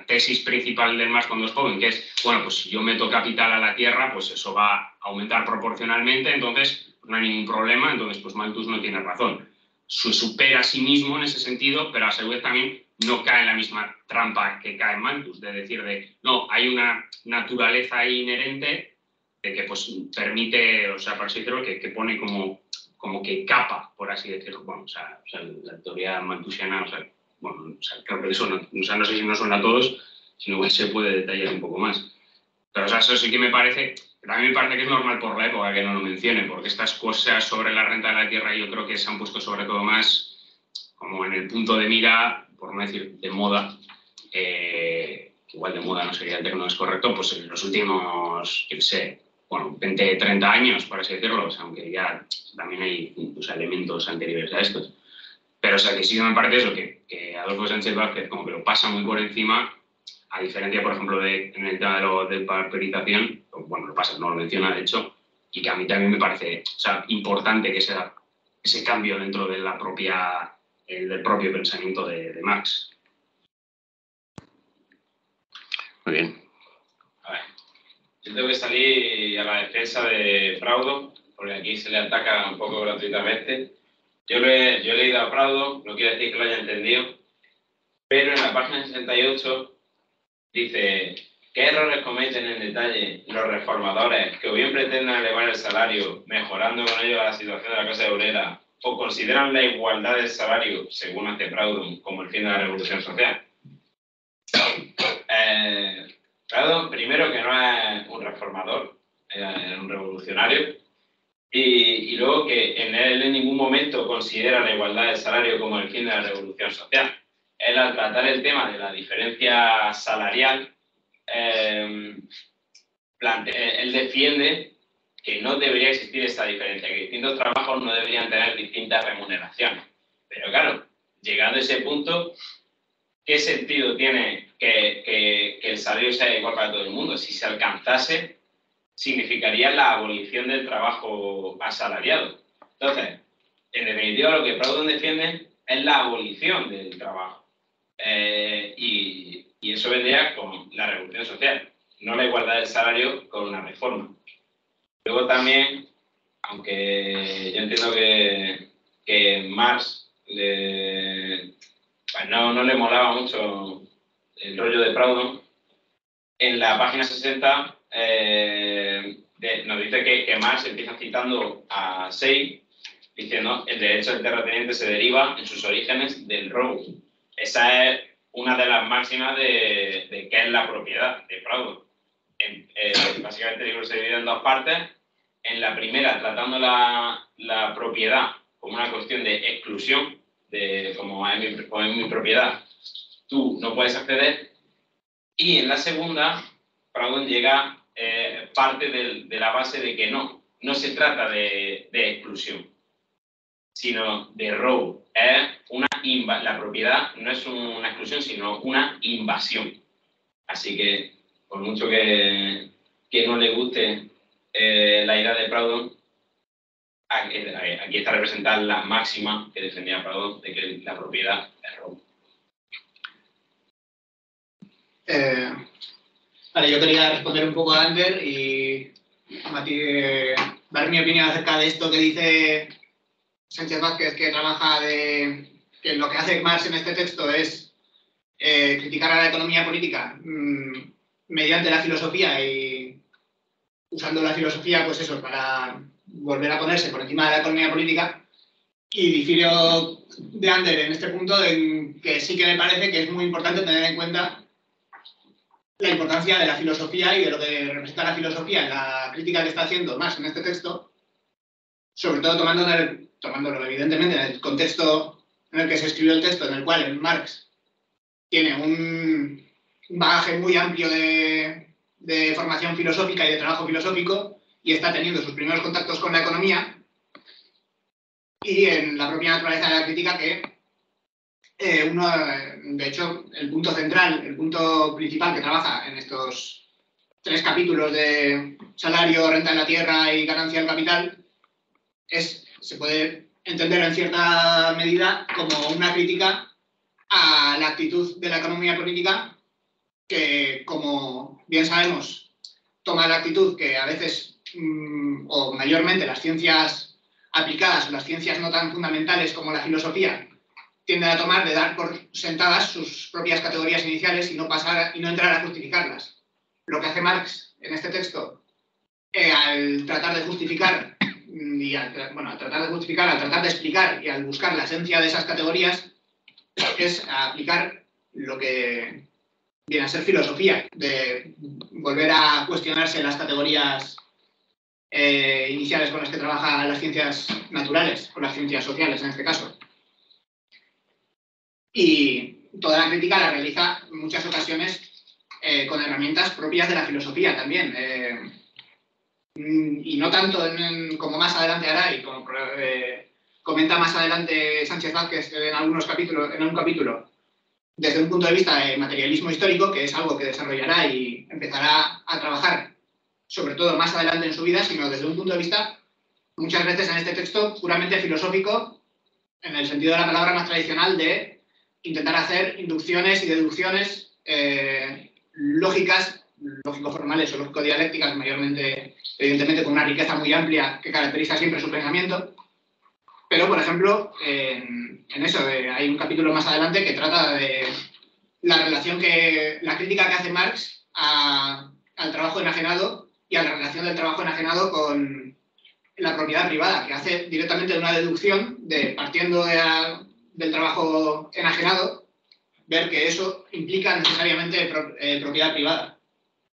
tesis principal del Marx cuando es joven, que es, bueno, pues si yo meto capital a la tierra, pues eso va a aumentar proporcionalmente, entonces no hay ningún problema, entonces pues Malthus no tiene razón. Se supera a sí mismo en ese sentido, pero a su vez también no cae en la misma trampa que cae en Malthus, de decir de, no, hay una naturaleza ahí inherente de que pues permite, o sea, para así decirlo, que pone como que capa, por así decirlo, bueno, o sea la teoría malthusiana, o sea, bueno, o sea, creo que eso no sé si no suena a todos, sino que se puede detallar un poco más. Pero o sea, eso sí que me parece, pero a mí me parece que es normal por la época que no lo mencione, porque estas cosas sobre la renta de la tierra yo creo que se han puesto sobre todo más como en el punto de mira, por no decir de moda, igual de moda no sería el término, es correcto, pues en los últimos, yo qué sé, bueno, 20, 30 años, por así decirlo, o sea, aunque ya también hay elementos anteriores a estos. Pero o sea, que sí que me parece eso, que Adolfo Sánchez Vázquez como que lo pasa muy por encima, a diferencia, por ejemplo, en el tema de paperización, bueno, lo pasa, no lo menciona, de hecho, y que a mí también me parece, o sea, importante que sea ese cambio dentro de la propia, del propio pensamiento de Marx. Muy bien. A ver, yo tengo que salir a la defensa de Proudhon, porque aquí se le ataca un poco gratuitamente. Yo he leído a Proudhon, no quiere decir que lo haya entendido, pero en la página 68 dice: ¿qué errores cometen en detalle los reformadores que o bien pretenden elevar el salario, mejorando con ello la situación de la clase obrera, o consideran la igualdad del salario, según hace Proudhon, como el fin de la revolución social? Proudhon, primero, que no es un reformador, es un revolucionario, y luego que en él en ningún momento considera la igualdad del salario como el fin de la revolución social. Él, al tratar el tema de la diferencia salarial, él defiende que no debería existir esta diferencia, que distintos trabajos no deberían tener distintas remuneraciones. Pero claro, llegado a ese punto, ¿qué sentido tiene que el salario sea igual para todo el mundo? Si se alcanzase, significaría la abolición del trabajo asalariado. Entonces, en definitiva, lo que Proudhon defiende es la abolición del trabajo. Y eso vendría con la revolución social, no la igualdad del salario con una reforma. Luego también, aunque yo entiendo que Marx pues no le molaba mucho el rollo de Proudhon, en la página 60 nos dice que Marx empieza citando a Say, diciendo: el derecho del terrateniente se deriva en sus orígenes del robo. Esa es una de las máximas de qué es la propiedad de Proudhon. Básicamente el libro se divide en dos partes. En la primera, tratando la propiedad como una cuestión de exclusión, de como es mi propiedad, tú no puedes acceder. Y en la segunda, Proudhon llega parte de la base de que no se trata de exclusión, sino de robo. La propiedad no es una exclusión, sino una invasión. Así que, por mucho que no le guste la idea de Proudhon, aquí está representada la máxima que defendía Proudhon de que la propiedad es robo. Vale, yo quería responder un poco a Ander y dar mi opinión acerca de esto que dice Sánchez Vázquez, que trabaja que lo que hace Marx en este texto es criticar a la economía política mediante la filosofía y usando la filosofía, pues eso, para volver a ponerse por encima de la economía política. Y difiero de Ander en este punto en que sí que me parece que es muy importante tener en cuenta la importancia de la filosofía y de lo que representa la filosofía en la crítica que está haciendo Marx en este texto, sobre todo tomándolo evidentemente en el contexto en el que se escribió el texto, en el cual Marx tiene un bagaje muy amplio de formación filosófica y de trabajo filosófico y está teniendo sus primeros contactos con la economía y en la propia naturaleza de la crítica que de hecho, el punto central, el punto principal que trabaja en estos 3 capítulos de salario, renta de la tierra y ganancia del capital se puede entender en cierta medida como una crítica a la actitud de la economía política que, como bien sabemos, toma la actitud que a veces, o mayormente las ciencias aplicadas o las ciencias no tan fundamentales como la filosofía, tienden a tomar de dar por sentadas sus propias categorías iniciales y no entrar a justificarlas. Lo que hace Marx en este texto, al tratar de justificar, al tratar de explicar y al buscar la esencia de esas categorías, es aplicar lo que viene a ser filosofía, de volver a cuestionarse las categorías iniciales con las que trabajan las ciencias naturales, o las ciencias sociales en este caso. Y toda la crítica la realiza en muchas ocasiones con herramientas propias de la filosofía también. Y no tanto como más adelante hará y como comenta más adelante Sánchez Vázquez en un capítulo, desde un punto de vista de materialismo histórico, que es algo que desarrollará y empezará a trabajar, sobre todo más adelante en su vida, sino desde un punto de vista, muchas veces en este texto, puramente filosófico, en el sentido de la palabra más tradicional de intentar hacer inducciones y deducciones lógicas, lógico-formales o lógico-dialécticas, mayormente, evidentemente, con una riqueza muy amplia que caracteriza siempre su pensamiento. Pero, por ejemplo, en eso hay un capítulo más adelante que trata de la crítica que hace Marx al trabajo enajenado y a la relación del trabajo enajenado con la propiedad privada, que hace directamente una deducción partiendo del trabajo enajenado, ver que eso implica necesariamente propiedad privada,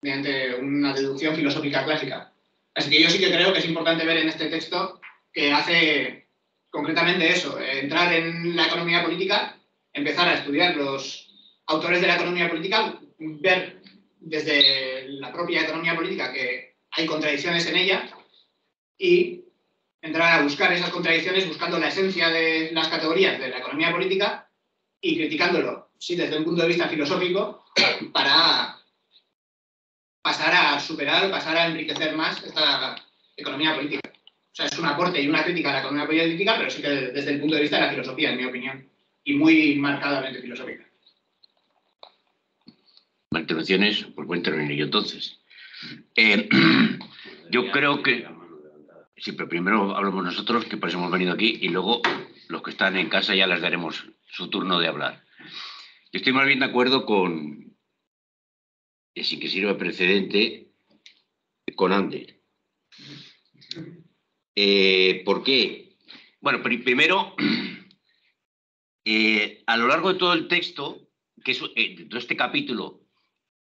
mediante una deducción filosófica clásica. Así que yo sí que creo que es importante ver en este texto que hace concretamente eso, entrar en la economía política, empezar a estudiar los autores de la economía política, ver desde la propia economía política que hay contradicciones en ella y entrar a buscar esas contradicciones buscando la esencia de las categorías de la economía política y criticándolo, sí, desde un punto de vista filosófico, para pasar a superar, pasar a enriquecer más esta economía política. O sea, es un aporte y una crítica a la economía política, pero sí que desde el punto de vista de la filosofía, en mi opinión, y muy marcadamente filosófica. Intervenciones, pues voy a intervenir yo entonces. Yo creo que... Sí, pero primero hablamos nosotros, que por eso hemos venido aquí, y luego los que están en casa ya les daremos su turno de hablar. Yo estoy más bien de acuerdo con, sin que sirva precedente, con Ander. ¿Por qué? Bueno, primero, a lo largo de todo el texto, que es de todo este capítulo,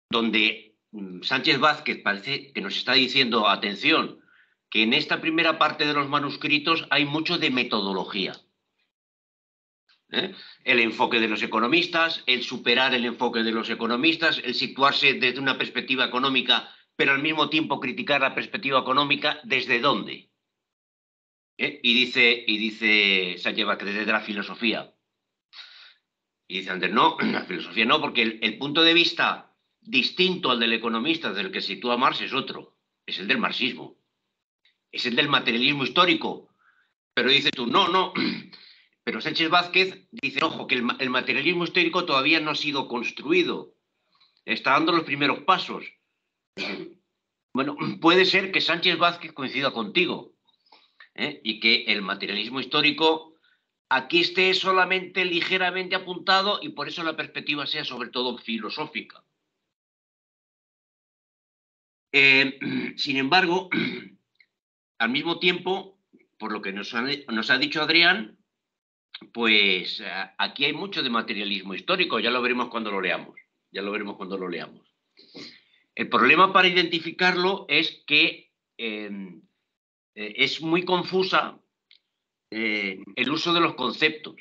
donde Sánchez Vázquez parece que nos está diciendo, atención, que en esta primera parte de los manuscritos hay mucho de metodología. El enfoque de los economistas, el superar el enfoque de los economistas, el situarse desde una perspectiva económica, pero al mismo tiempo criticar la perspectiva económica, ¿desde dónde? Y dice Sánchez Vázquez, desde la filosofía. Y dice Ander, no, la filosofía no, porque el punto de vista distinto al del economista, del que sitúa Marx, es otro. Es el del marxismo. Es el del materialismo histórico. Pero dices tú, no. Pero Sánchez Vázquez dice, ojo, que el materialismo histórico todavía no ha sido construido. Está dando los primeros pasos. Bueno, puede ser que Sánchez Vázquez coincida contigo, y que el materialismo histórico aquí esté solamente ligeramente apuntado y por eso la perspectiva sea sobre todo filosófica. Sin embargo, al mismo tiempo, por lo que nos ha dicho Adrián, pues aquí hay mucho de materialismo histórico, ya lo veremos cuando lo leamos. El problema para identificarlo es que es muy confusa el uso de los conceptos.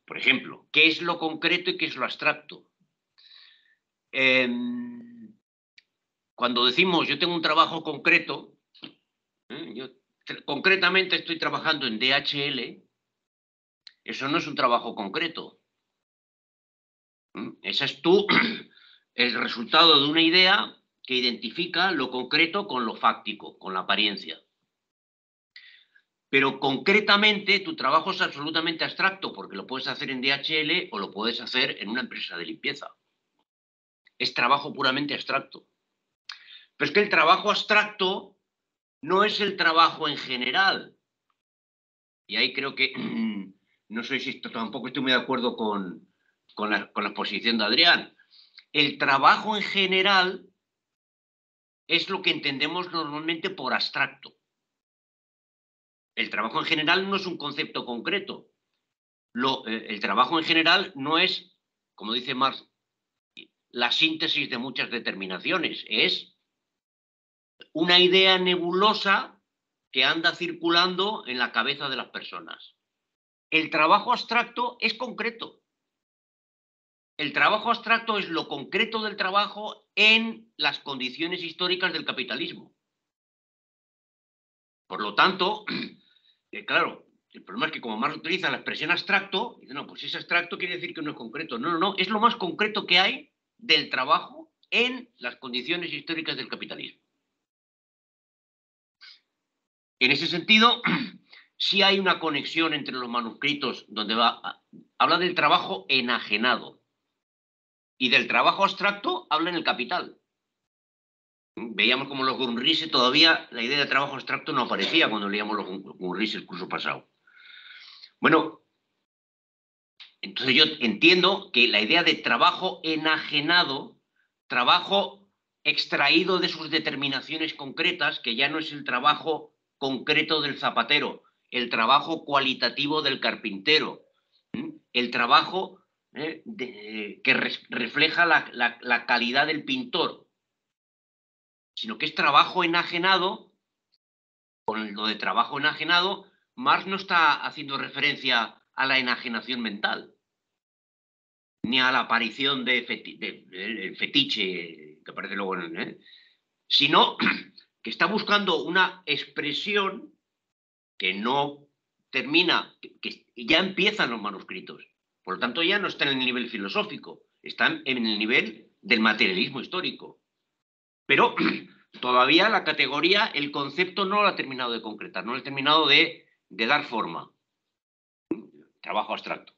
Por ejemplo, ¿qué es lo concreto y qué es lo abstracto? Cuando decimos yo tengo un trabajo concreto, yo concretamente estoy trabajando en DHL, eso no es un trabajo concreto. Ese es el resultado de una idea que identifica lo concreto con lo fáctico, con la apariencia. Pero concretamente tu trabajo es absolutamente abstracto porque lo puedes hacer en DHL o lo puedes hacer en una empresa de limpieza. Es trabajo puramente abstracto. Pero es que el trabajo abstracto no es el trabajo en general. Y ahí creo que no sé si tampoco estoy muy de acuerdo con la posición de Adrián. El trabajo en general es lo que entendemos normalmente por abstracto. El trabajo en general no es un concepto concreto. El trabajo en general no es, como dice Marx, la síntesis de muchas determinaciones. Es una idea nebulosa que anda circulando en la cabeza de las personas. El trabajo abstracto es concreto. El trabajo abstracto es lo concreto del trabajo en las condiciones históricas del capitalismo. Por lo tanto, claro, el problema es que como Marx utiliza la expresión abstracto, dice, no, pues si es abstracto quiere decir que no es concreto. No, es lo más concreto que hay del trabajo en las condiciones históricas del capitalismo. En ese sentido, sí hay una conexión entre los manuscritos donde habla del trabajo enajenado y del trabajo abstracto habla en el Capital. Veíamos como los Grundrisse todavía la idea de trabajo abstracto no aparecía cuando leíamos los Grundrisse el curso pasado. Bueno, entonces yo entiendo que la idea de trabajo enajenado, trabajo extraído de sus determinaciones concretas, que ya no es el trabajo concreto del zapatero, el trabajo cualitativo del carpintero, el trabajo que refleja la calidad del pintor, sino que es trabajo enajenado. Con lo de trabajo enajenado, Marx no está haciendo referencia a la enajenación mental, ni a la aparición del fetiche que aparece luego sino que está buscando una expresión que no termina, que ya empiezan los manuscritos. Por lo tanto, ya no está en el nivel filosófico, están en el nivel del materialismo histórico. Pero todavía la categoría, el concepto no lo ha terminado de concretar, no lo ha terminado de dar forma. Trabajo abstracto.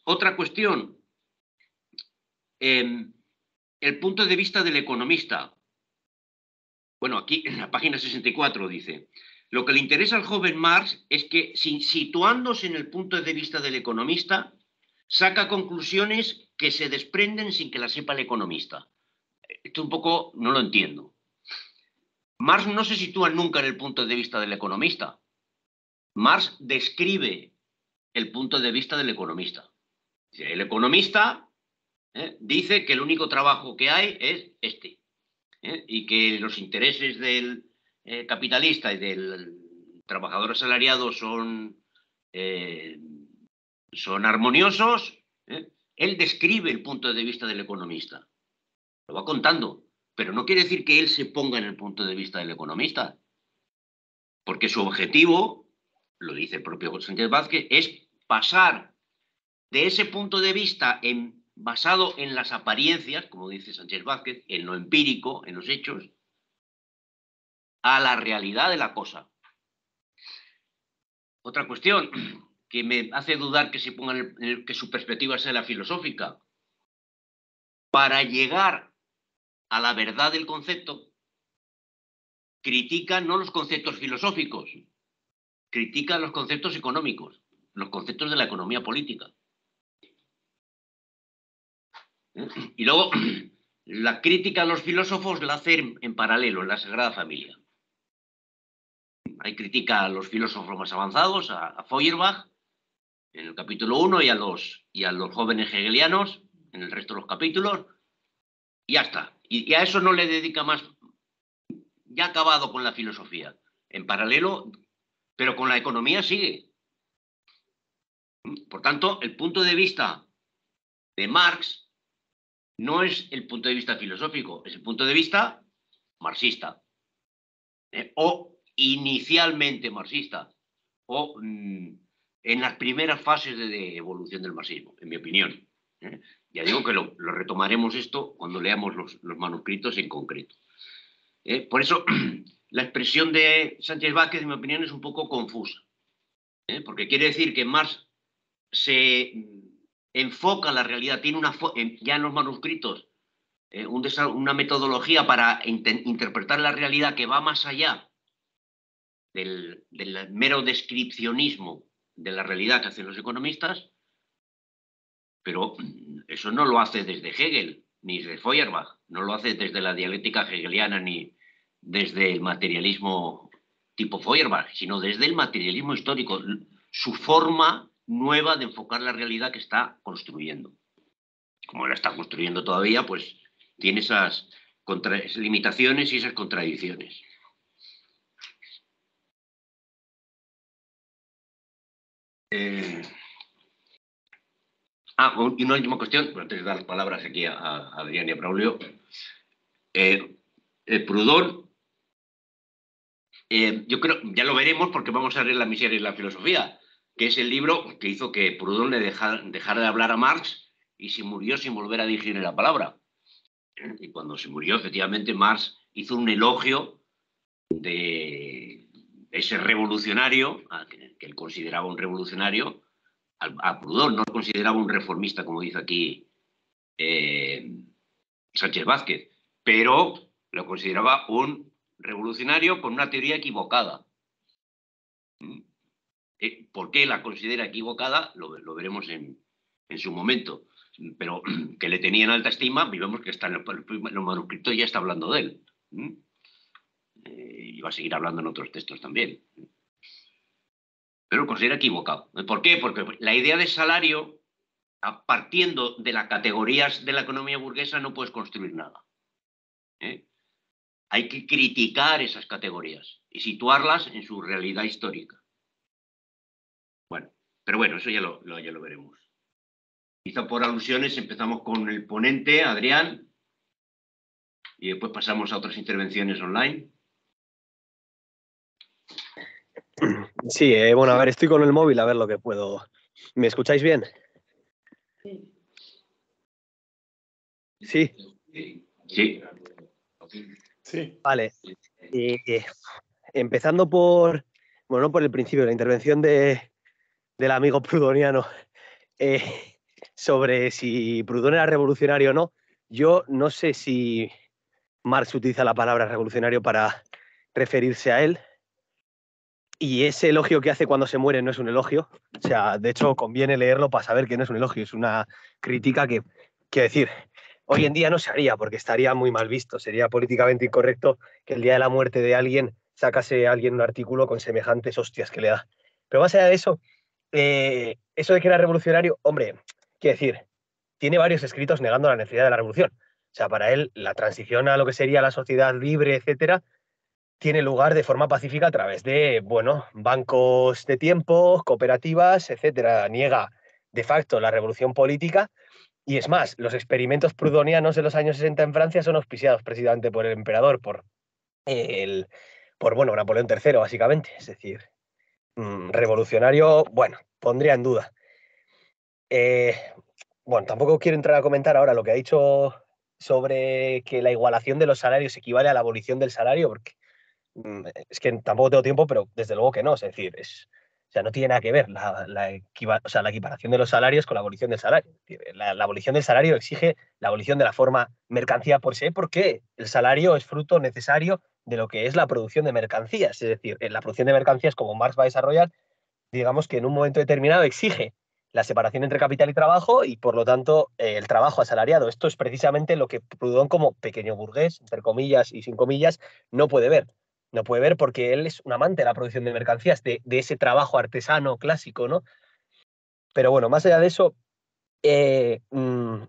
Otra cuestión. El punto de vista del economista. Bueno, aquí en la página 64 dice, lo que le interesa al joven Marx es que, situándose en el punto de vista del economista, saca conclusiones que se desprenden sin que las sepa el economista. Esto un poco no lo entiendo. Marx no se sitúa nunca en el punto de vista del economista. Marx describe el punto de vista del economista. El economista dice que el único trabajo que hay es este, y que los intereses del capitalista y del trabajador asalariado son armoniosos. Él describe el punto de vista del economista. Lo va contando, pero no quiere decir que él se ponga en el punto de vista del economista, porque su objetivo, lo dice el propio Sánchez Vázquez, es pasar de ese punto de vista basado en las apariencias, como dice Sánchez Vázquez, en lo empírico, en los hechos, a la realidad de la cosa. Otra cuestión que me hace dudar que se ponga que su perspectiva sea la filosófica. Para llegar a la verdad del concepto, critica no los conceptos filosóficos, critica los conceptos económicos, los conceptos de la economía política. Y luego, la crítica a los filósofos la hacen en paralelo, en la Sagrada Familia. Hay crítica a los filósofos más avanzados, a Feuerbach, en el capítulo 1, y a los jóvenes hegelianos, en el resto de los capítulos, y ya está. Y a eso no le dedica más. Ya ha acabado con la filosofía. En paralelo, pero con la economía sigue. Por tanto, el punto de vista de Marx no es el punto de vista filosófico, es el punto de vista marxista. O inicialmente marxista. O en las primeras fases de evolución del marxismo, en mi opinión. Ya digo que lo retomaremos esto cuando leamos los manuscritos en concreto. Por eso, la expresión de Sánchez Vázquez, en mi opinión, es un poco confusa. Porque quiere decir que Marx se enfoca la realidad, tiene ya en los manuscritos una metodología para interpretar la realidad que va más allá del mero descripcionismo de la realidad que hacen los economistas, pero eso no lo hace desde Hegel ni desde Feuerbach, no lo hace desde la dialéctica hegeliana ni desde el materialismo tipo Feuerbach, sino desde el materialismo histórico, su forma nueva de enfocar la realidad que está construyendo. Como la está construyendo todavía, pues tiene esas limitaciones y esas contradicciones. Y una última cuestión, antes de dar las palabras aquí a Adrián y a Braulio. Proudhon, yo creo, ya lo veremos porque vamos a leer La miseria y la filosofía, que es el libro que hizo que Proudhon le dejara de hablar a Marx y se murió sin volver a dirigirle la palabra. Y cuando se murió, efectivamente, Marx hizo un elogio de ese revolucionario, que él consideraba un revolucionario, a Proudhon. No lo consideraba un reformista, como dice aquí Sánchez Vázquez, pero lo consideraba un revolucionario con una teoría equivocada. ¿Por qué la considera equivocada? Lo veremos en su momento. Pero que le tenían alta estima, vemos que está en los manuscritos, ya está hablando de él. Y va a seguir hablando en otros textos también. Pero lo considera equivocado. ¿Por qué? Porque la idea de salario, partiendo de las categorías de la economía burguesa, no puedes construir nada. Hay que criticar esas categorías y situarlas en su realidad histórica. Bueno, pero bueno, eso ya lo veremos. Quizá por alusiones empezamos con el ponente, Adrián, y después pasamos a otras intervenciones online. Sí, bueno, a ver, estoy con el móvil, a ver lo que puedo. ¿Me escucháis bien? Sí. Sí. Sí. Vale. Empezando por el principio de la intervención del amigo proudhoniano sobre si Proudhon era revolucionario o no, yo no sé si Marx utiliza la palabra revolucionario para referirse a él. Y ese elogio que hace cuando se muere no es un elogio. O sea, de hecho, conviene leerlo para saber que no es un elogio. Es una crítica que, quiero decir, hoy en día no se haría porque estaría muy mal visto. Sería políticamente incorrecto que el día de la muerte de alguien sacase a alguien un artículo con semejantes hostias que le da. Pero más allá de eso, eso de que era revolucionario, hombre, quiero decir, tiene varios escritos negando la necesidad de la revolución. O sea, para él, la transición a lo que sería la sociedad libre, etcétera, tiene lugar de forma pacífica a través de, bueno, bancos de tiempo, cooperativas, etcétera. Niega de facto la revolución política y es más, los experimentos proudhonianos de los años 60 en Francia son auspiciados precisamente por el emperador, por Napoleón III, básicamente. Es decir, revolucionario, bueno, pondría en duda. Bueno, tampoco quiero entrar a comentar ahora lo que ha dicho sobre que la igualación de los salarios equivale a la abolición del salario, porque es que tampoco tengo tiempo, pero desde luego que no. Es decir, o sea, no tiene nada que ver la equiparación de los salarios con la abolición del salario. Es decir, la abolición del salario exige la abolición de la forma mercancía por se, porque el salario es fruto necesario de lo que es la producción de mercancías. Es decir, la producción de mercancías, como Marx va a desarrollar, digamos que en un momento determinado exige la separación entre capital y trabajo y, por lo tanto, el trabajo asalariado. Esto es precisamente lo que Proudhon, como pequeño burgués, entre comillas y sin comillas, no puede ver. No puede ver porque él es un amante de la producción de mercancías, de ese trabajo artesano clásico, ¿no? Pero bueno, más allá de eso,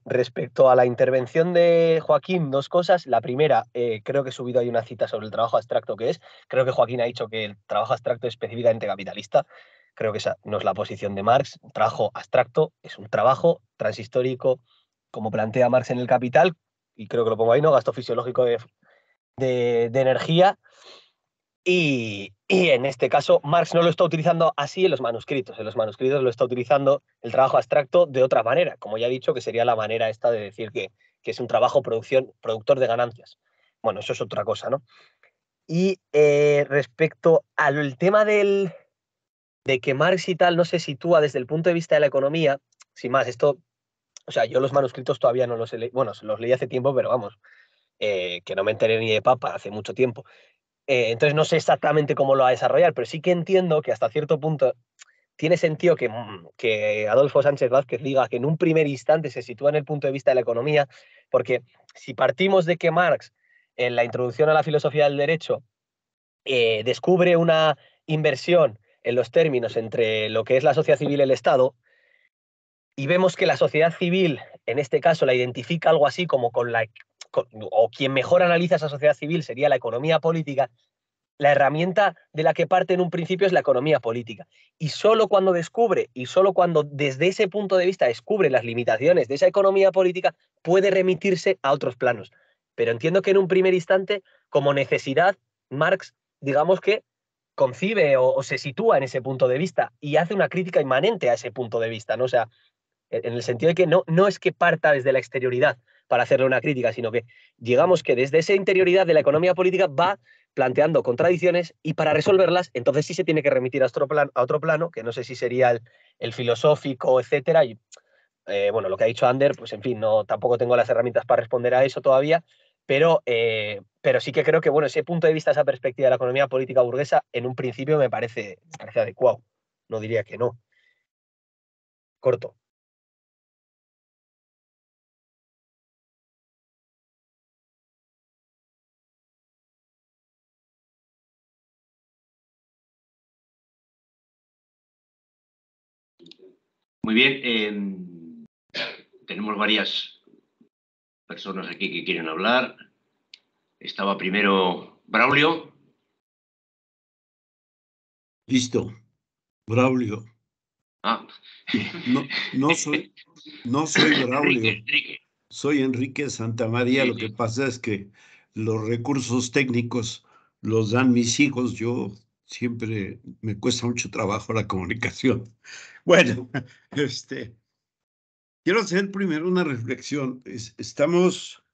respecto a la intervención de Joaquín, dos cosas. La primera, creo que he subido ahí una cita sobre el trabajo abstracto que es. Creo que Joaquín ha dicho que el trabajo abstracto es específicamente capitalista. Creo que esa no es la posición de Marx. El trabajo abstracto es un trabajo transhistórico, como plantea Marx en El Capital, y creo que lo pongo ahí, ¿no? Gasto fisiológico de energía. Y en este caso, Marx no lo está utilizando así en los manuscritos. En los manuscritos lo está utilizando el trabajo abstracto de otra manera, como ya he dicho, que sería la manera esta de decir que es un trabajo productor de ganancias. Bueno, eso es otra cosa, ¿no? Y respecto al tema de que Marx y tal no se sitúa desde el punto de vista de la economía, sin más, esto, o sea, yo los manuscritos todavía no los he leído, bueno, los leí hace tiempo, pero vamos, que no me enteré ni de papa hace mucho tiempo. Entonces no sé exactamente cómo lo va a desarrollar, pero sí que entiendo que hasta cierto punto tiene sentido que Adolfo Sánchez Vázquez diga que en un primer instante se sitúa en el punto de vista de la economía, porque si partimos de que Marx, en la introducción a la filosofía del derecho, descubre una inversión en los términos entre lo que es la sociedad civil y el Estado, y vemos que la sociedad civil, en este caso, la identifica algo así como o quien mejor analiza esa sociedad civil sería la economía política, la herramienta de la que parte en un principio es la economía política. Y solo cuando desde ese punto de vista descubre las limitaciones de esa economía política, puede remitirse a otros planos. Pero entiendo que en un primer instante, como necesidad, Marx, digamos que concibe o se sitúa en ese punto de vista y hace una crítica inmanente a ese punto de vista, ¿no? O sea, en el sentido de que no es que parta desde la exterioridad para hacerle una crítica, sino que digamos que desde esa interioridad de la economía política va planteando contradicciones y para resolverlas, entonces sí se tiene que remitir a otro plano, que no sé si sería el filosófico, etcétera. Y, bueno, lo que ha dicho Ander, pues en fin, tampoco tengo las herramientas para responder a eso todavía, pero sí que creo que, bueno, ese punto de vista, esa perspectiva de la economía política burguesa, en un principio me parece adecuado. No diría que no. Corto. Muy bien. Tenemos varias personas aquí que quieren hablar. Estaba primero Braulio. Listo. Braulio. Ah. No soy Braulio. Enrique. Soy Enrique Santamaría. Sí, Lo que pasa es que los recursos técnicos los dan mis hijos. Yo siempre me cuesta mucho trabajo la comunicación. Bueno, quiero hacer primero una reflexión. Estamos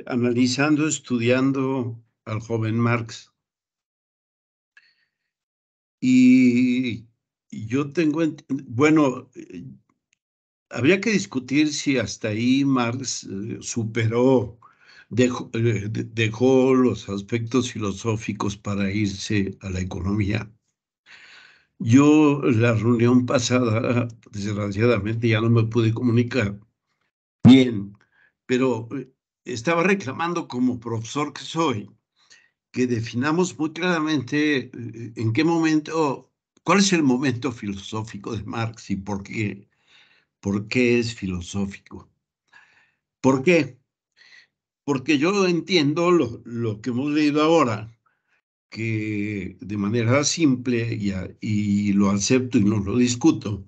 analizando, estudiando al joven Marx. Y yo bueno, habría que discutir si hasta ahí Marx dejó los aspectos filosóficos para irse a la economía. Yo, la reunión pasada, desgraciadamente ya no me pude comunicar bien, pero estaba reclamando como profesor que soy, que definamos muy claramente en qué momento, cuál es el momento filosófico de Marx y por qué es filosófico. ¿Por qué? Porque yo entiendo lo que hemos leído ahora, que de manera simple y lo acepto y no lo discuto,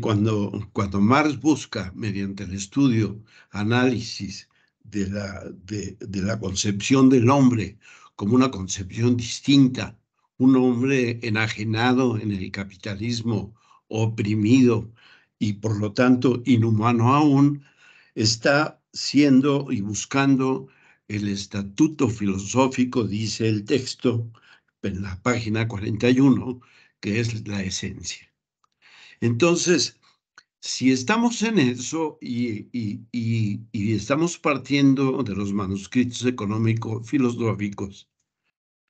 cuando Marx busca, mediante el estudio, análisis de la concepción del hombre como una concepción distinta, un hombre enajenado en el capitalismo oprimido y por lo tanto inhumano aún, está siendo y buscando el estatuto filosófico, dice el texto en la página 41, que es la esencia. Entonces, si estamos en eso y estamos partiendo de los manuscritos económico-filosóficos,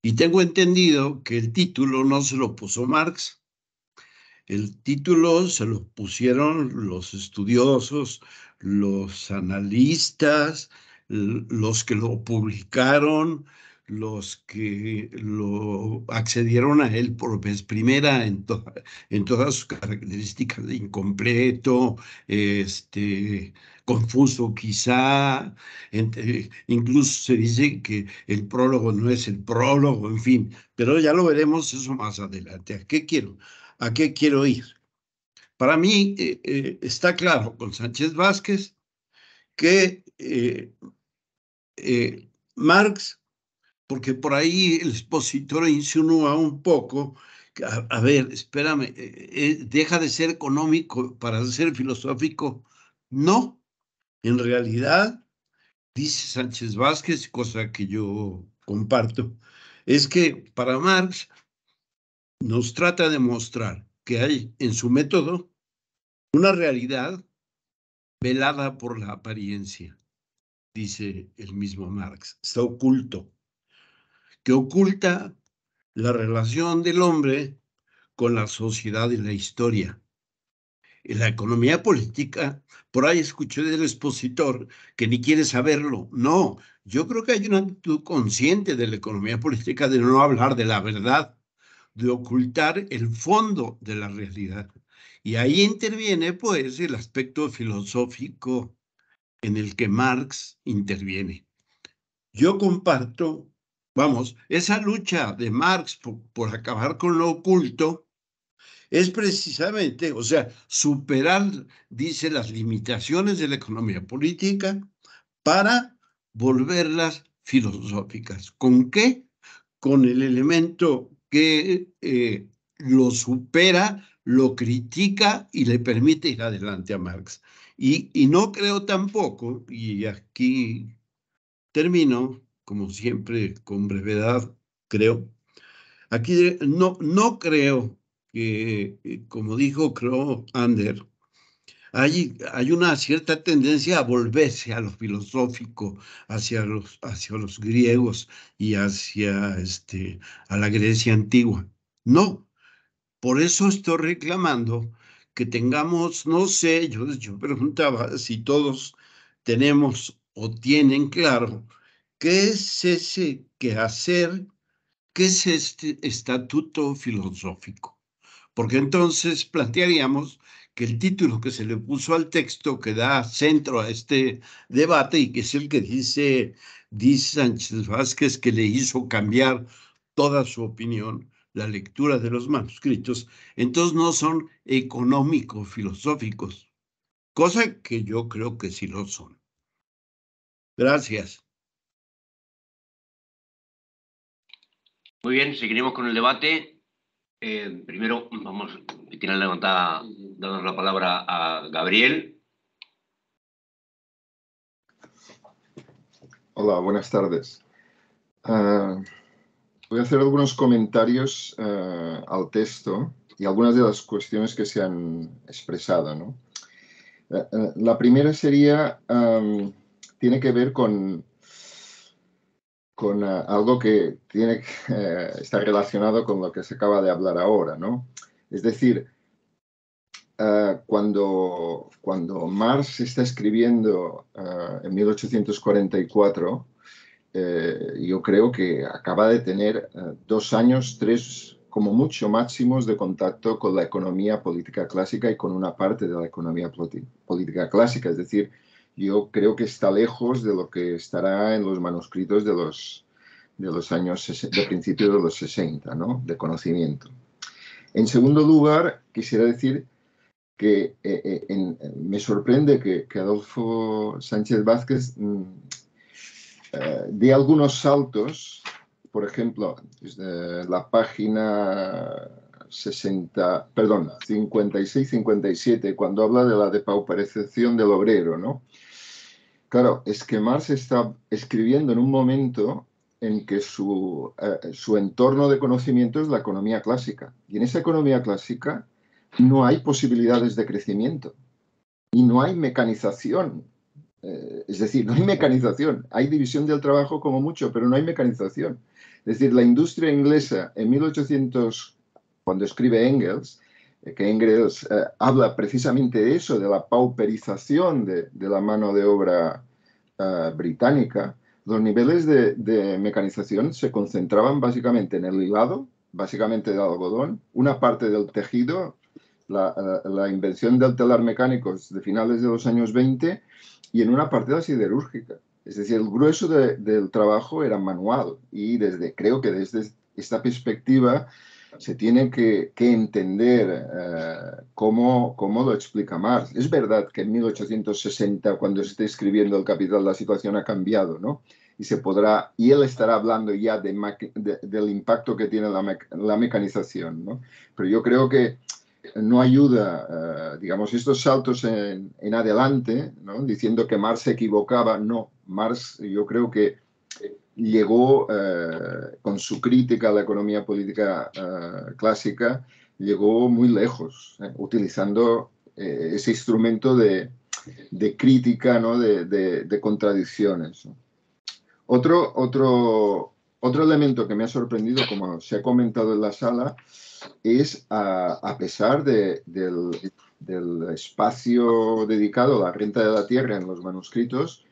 y tengo entendido que el título no se lo puso Marx, el título se lo pusieron los estudiosos, los analistas, los que lo publicaron, los que lo accedieron a él por vez primera en todas sus características de incompleto, confuso quizá, incluso se dice que el prólogo no es el prólogo, en fin, pero ya lo veremos eso más adelante. ¿A qué quiero ir? Para mí está claro con Sánchez Vázquez que Marx, porque por ahí el expositor insinúa un poco, a ver, espérame, deja de ser económico para ser filosófico. No, en realidad, dice Sánchez Vázquez, cosa que yo comparto, es que para Marx nos trata de mostrar que hay en su método una realidad velada por la apariencia, dice el mismo Marx, está oculto, que oculta la relación del hombre con la sociedad y la historia. En la economía política, por ahí escuché del expositor que ni quiere saberlo. No, yo creo que hay una actitud consciente de la economía política de no hablar de la verdad, de ocultar el fondo de la realidad. Y ahí interviene, pues, el aspecto filosófico en el que Marx interviene. Yo comparto, vamos, esa lucha de Marx por acabar con lo oculto es precisamente, o sea, superar, dice, las limitaciones de la economía política para volverlas filosóficas. ¿Con qué? Con el elemento que lo supera, lo critica y le permite ir adelante a Marx. Y no creo tampoco, y aquí termino, como siempre, con brevedad, creo, aquí no creo que, como dijo Ander, hay una cierta tendencia a volverse a lo filosófico, hacia los griegos y hacia a la Grecia antigua. No, por eso estoy reclamando que tengamos, no sé, yo preguntaba si todos tenemos o tienen claro qué es ese quehacer, qué es este estatuto filosófico. Porque entonces plantearíamos que el título que se le puso al texto que da centro a este debate y que es el que dice Sánchez Vázquez que le hizo cambiar toda su opinión, la lectura de los manuscritos, entonces no son económico-filosóficos, cosa que yo creo que sí lo son. Gracias. Muy bien, seguiremos con el debate. Primero, tiene levantada, dando la palabra a Gabriel. Hola, buenas tardes. Voy a hacer algunos comentarios al texto y algunas de las cuestiones que se han expresado, ¿no? La primera sería, tiene que ver con algo que está relacionado con lo que se acaba de hablar ahora, ¿no? Es decir, cuando Marx está escribiendo en 1844, yo creo que acaba de tener 2 años, 3 como mucho máximos de contacto con la economía política clásica y con una parte de la economía política clásica. Es decir, yo creo que está lejos de lo que estará en los manuscritos de los años, de principios de los 60, ¿no? De conocimiento. En segundo lugar, quisiera decir que me sorprende que Adolfo Sánchez Vázquez de algunos saltos, por ejemplo, desde la página 56-57, cuando habla de la depauperización del obrero, ¿no? Claro, es que Marx está escribiendo en un momento en que su entorno de conocimiento es la economía clásica. Y en esa economía clásica no hay posibilidades de crecimiento y no hay mecanización. Es decir, no hay mecanización. Hay división del trabajo como mucho, pero no hay mecanización. Es decir, la industria inglesa en 1800, cuando escribe Engels, que Engels habla precisamente de eso, de la pauperización de la mano de obra británica, los niveles de mecanización se concentraban básicamente en el hilado, básicamente de algodón, una parte del tejido, la invención del telar mecánico de finales de los años 20 y en una parte de la siderúrgica. Es decir, el grueso del trabajo era manual y creo que desde esta perspectiva se tiene que entender cómo lo explica Marx. Es verdad que en 1860, cuando esté escribiendo El Capital, la situación ha cambiado, ¿no? Y él estará hablando ya del impacto que tiene la mecanización, ¿no? Pero yo creo que no ayuda, digamos, estos saltos en adelante, ¿no? Diciendo que Marx se equivocaba. No, Marx yo creo que llegó, con su crítica a la economía política clásica, llegó muy lejos, utilizando ese instrumento de crítica, ¿no? de contradicciones, ¿no? Otro elemento que me ha sorprendido, como se ha comentado en la sala, es a pesar del espacio dedicado a la renta de la tierra en los manuscritos,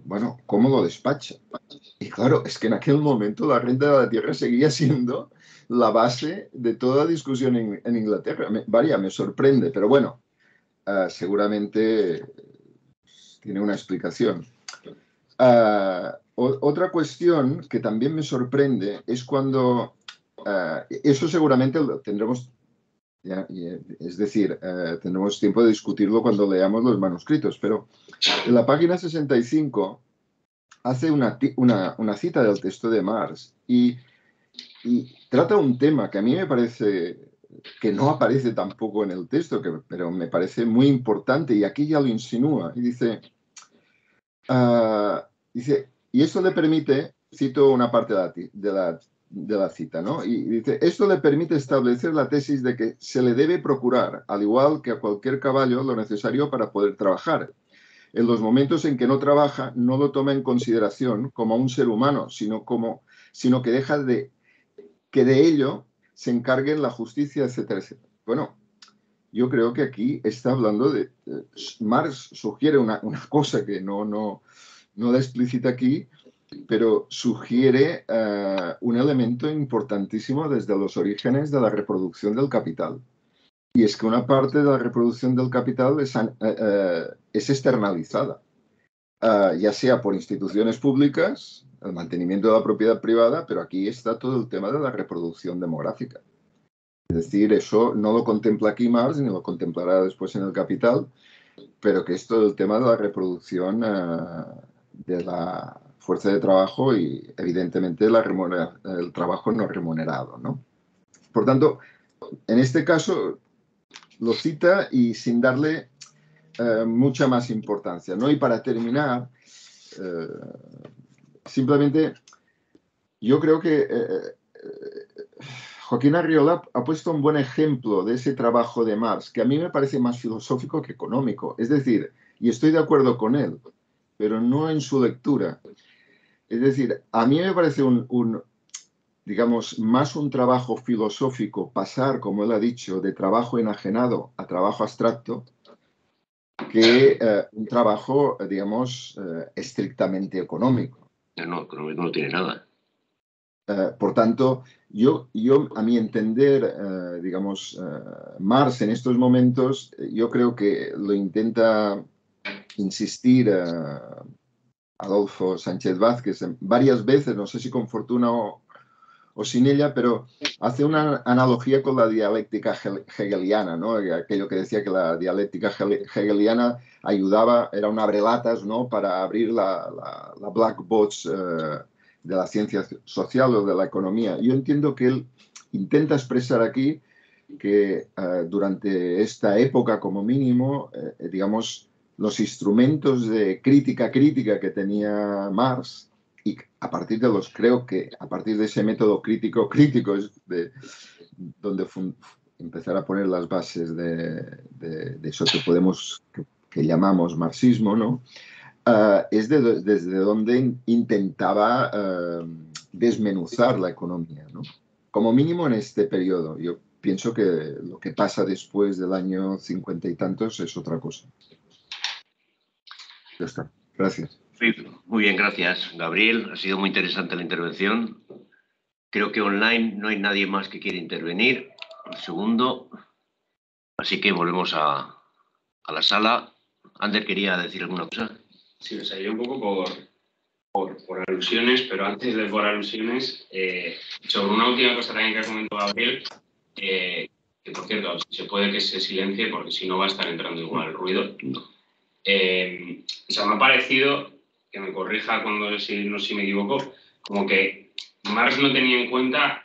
bueno, cómo lo despacha. Y claro, es que en aquel momento la renta de la tierra seguía siendo la base de toda discusión en Inglaterra. Me sorprende, pero bueno, seguramente tiene una explicación. Otra cuestión que también me sorprende es cuando, eso seguramente lo tendremos, es decir, tendremos tiempo de discutirlo cuando leamos los manuscritos, pero en la página 65 hace una cita del texto de Marx y trata un tema que a mí me parece que no aparece tampoco en el texto, pero me parece muy importante, y aquí ya lo insinúa, y dice, y esto le permite, cito una parte de la cita, ¿no? Y dice, esto le permite establecer la tesis de que se le debe procurar, al igual que a cualquier caballo, lo necesario para poder trabajar. En los momentos en que no trabaja, no lo toma en consideración como un ser humano, sino que deja que de ello se encarguen la justicia, etcétera, etcétera. Bueno, yo creo que aquí está hablando de... Marx sugiere una cosa que no la explicita aquí, pero sugiere un elemento importantísimo desde los orígenes de la reproducción del capital. Y es que una parte de la reproducción del capital es externalizada, ya sea por instituciones públicas, el mantenimiento de la propiedad privada, pero aquí está todo el tema de la reproducción demográfica. Es decir, eso no lo contempla aquí Marx, ni lo contemplará después en el Capital, pero que es todo el tema de la reproducción de la fuerza de trabajo y, evidentemente, el trabajo no remunerado, ¿no? Por tanto, en este caso lo cita y sin darle mucha más importancia, ¿no? Y para terminar, simplemente yo creo que Joaquín Arriola ha puesto un buen ejemplo de ese trabajo de Marx, que a mí me parece más filosófico que económico. Es decir, y estoy de acuerdo con él, pero no en su lectura. Es decir, a mí me parece digamos, más un trabajo filosófico pasar, como él ha dicho, de trabajo enajenado a trabajo abstracto, que un trabajo, digamos, estrictamente económico. No, económico no tiene nada. Por tanto, yo a mi entender, digamos, Marx en estos momentos, yo creo que lo intenta insistir Adolfo Sánchez Vázquez varias veces, no sé si con fortuna o sin ella, pero hace una analogía con la dialéctica hegeliana, ¿no? Aquello que decía que la dialéctica hegeliana ayudaba, era un abrelatas, ¿no? Para abrir la black box de la ciencia social o de la economía. Yo entiendo que él intenta expresar aquí que durante esta época, como mínimo, digamos, los instrumentos de crítica que tenía Marx, y a partir de creo que a partir de ese método crítico es donde empezar a poner las bases de eso que llamamos marxismo, ¿no? Es desde donde intentaba desmenuzar la economía, ¿no? Como mínimo en este periodo. Yo pienso que lo que pasa después del año 50 y tantos es otra cosa. Ya está. Gracias. Muy bien, gracias, Gabriel. Ha sido muy interesante la intervención. Creo que online no hay nadie más que quiera intervenir. Un segundo. Así que volvemos a la sala. Ander quería decir alguna cosa. Sí, o sea, yo un poco por alusiones, pero antes de por alusiones, sobre una última cosa también que ha comentado Gabriel, que por cierto, se puede que se silencie porque si no va a estar entrando igual el ruido. O sea, me ha parecido, que me corrija si me equivoco, como que Marx no tenía en cuenta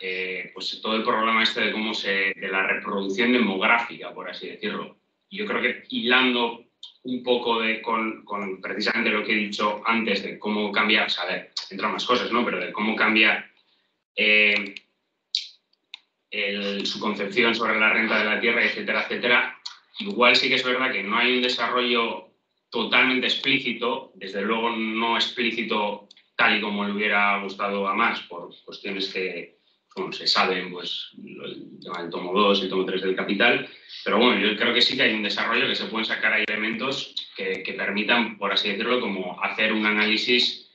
pues todo el problema este de la reproducción demográfica, por así decirlo. Y yo creo que hilando un poco con precisamente lo que he dicho antes de cómo cambia, o sea, a ver, entran más cosas, ¿no? Pero de cómo cambia su concepción sobre la renta de la tierra, etcétera, etcétera. Igual sí que es verdad que no hay un desarrollo totalmente explícito, desde luego no explícito tal y como le hubiera gustado a Marx, por cuestiones que, bueno, se saben, pues, el tema del tomo 2 y el tomo 3 del Capital, pero bueno, yo creo que sí que hay un desarrollo que se pueden sacar ahí elementos que permitan, por así decirlo, como hacer un análisis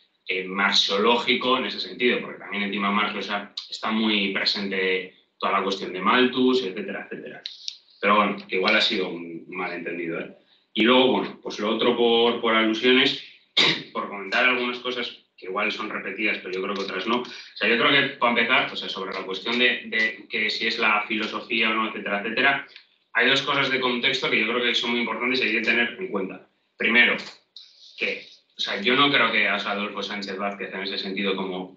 marxiológico en ese sentido, porque también encima Marx está muy presente toda la cuestión de Malthus, etcétera, etcétera. Pero bueno, que igual ha sido un malentendido, ¿eh? Y luego, bueno, pues lo otro por alusiones, por comentar algunas cosas que igual son repetidas, pero yo creo que otras no. O sea, yo creo que para empezar, pues sobre la cuestión de que si es la filosofía o no, etcétera, etcétera, hay dos cosas de contexto que yo creo que son muy importantes y hay que tener en cuenta. Primero, que, o sea, yo no creo que Adolfo Sánchez Vázquez en ese sentido como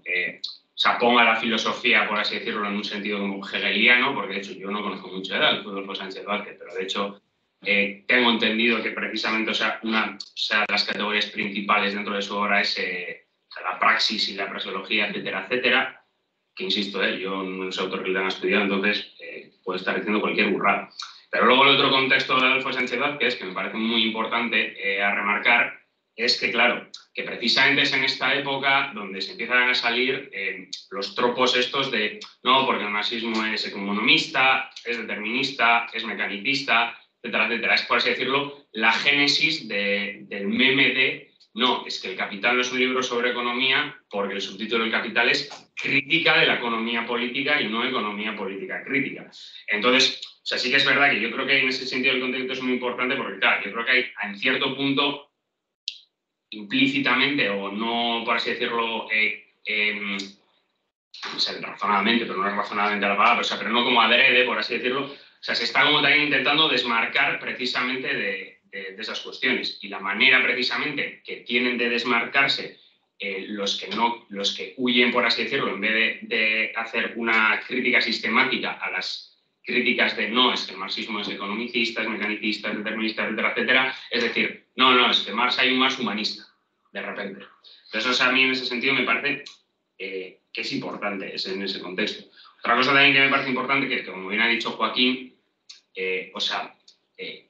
ponga la filosofía, por así decirlo, en un sentido como hegeliano, porque de hecho yo no conozco mucho de Adolfo Sánchez Vázquez, pero de hecho tengo entendido que precisamente, las categorías principales dentro de su obra es la praxis y la praxeología, etcétera, etcétera, que insisto, yo no soy autor que lo han estudiado, entonces puedo estar diciendo cualquier burrada. Pero luego el otro contexto de Adolfo Sánchez Vázquez, que me parece muy importante a remarcar, es que, claro, que precisamente es en esta época donde se empiezan a salir los tropos estos de no, porque el marxismo es economista, es determinista, es mecanicista, etcétera, etcétera. Es, por así decirlo, la génesis del meme de no, es que el Capital no es un libro sobre economía porque el subtítulo del Capital es crítica de la economía política y no economía política crítica. Entonces, o sea, sí que es verdad que yo creo que en ese sentido el contexto es muy importante porque, claro, yo creo que hay en cierto punto implícitamente o no, por así decirlo, no sé, razonadamente, pero no es razonadamente la palabra, pero no como adrede, por así decirlo, o sea, se está como también intentando desmarcar precisamente de esas cuestiones. Y la manera precisamente que tienen de desmarcarse los que huyen, por así decirlo, en vez de hacer una crítica sistemática a las críticas de no, es que el marxismo es economicista, es mecanicista, es determinista, etcétera, etcétera, es decir, no, es que Marx hay un Marx humanista, de repente. Entonces, a mí en ese sentido me parece que es importante en ese contexto. Otra cosa también que me parece importante, que como bien ha dicho Joaquín,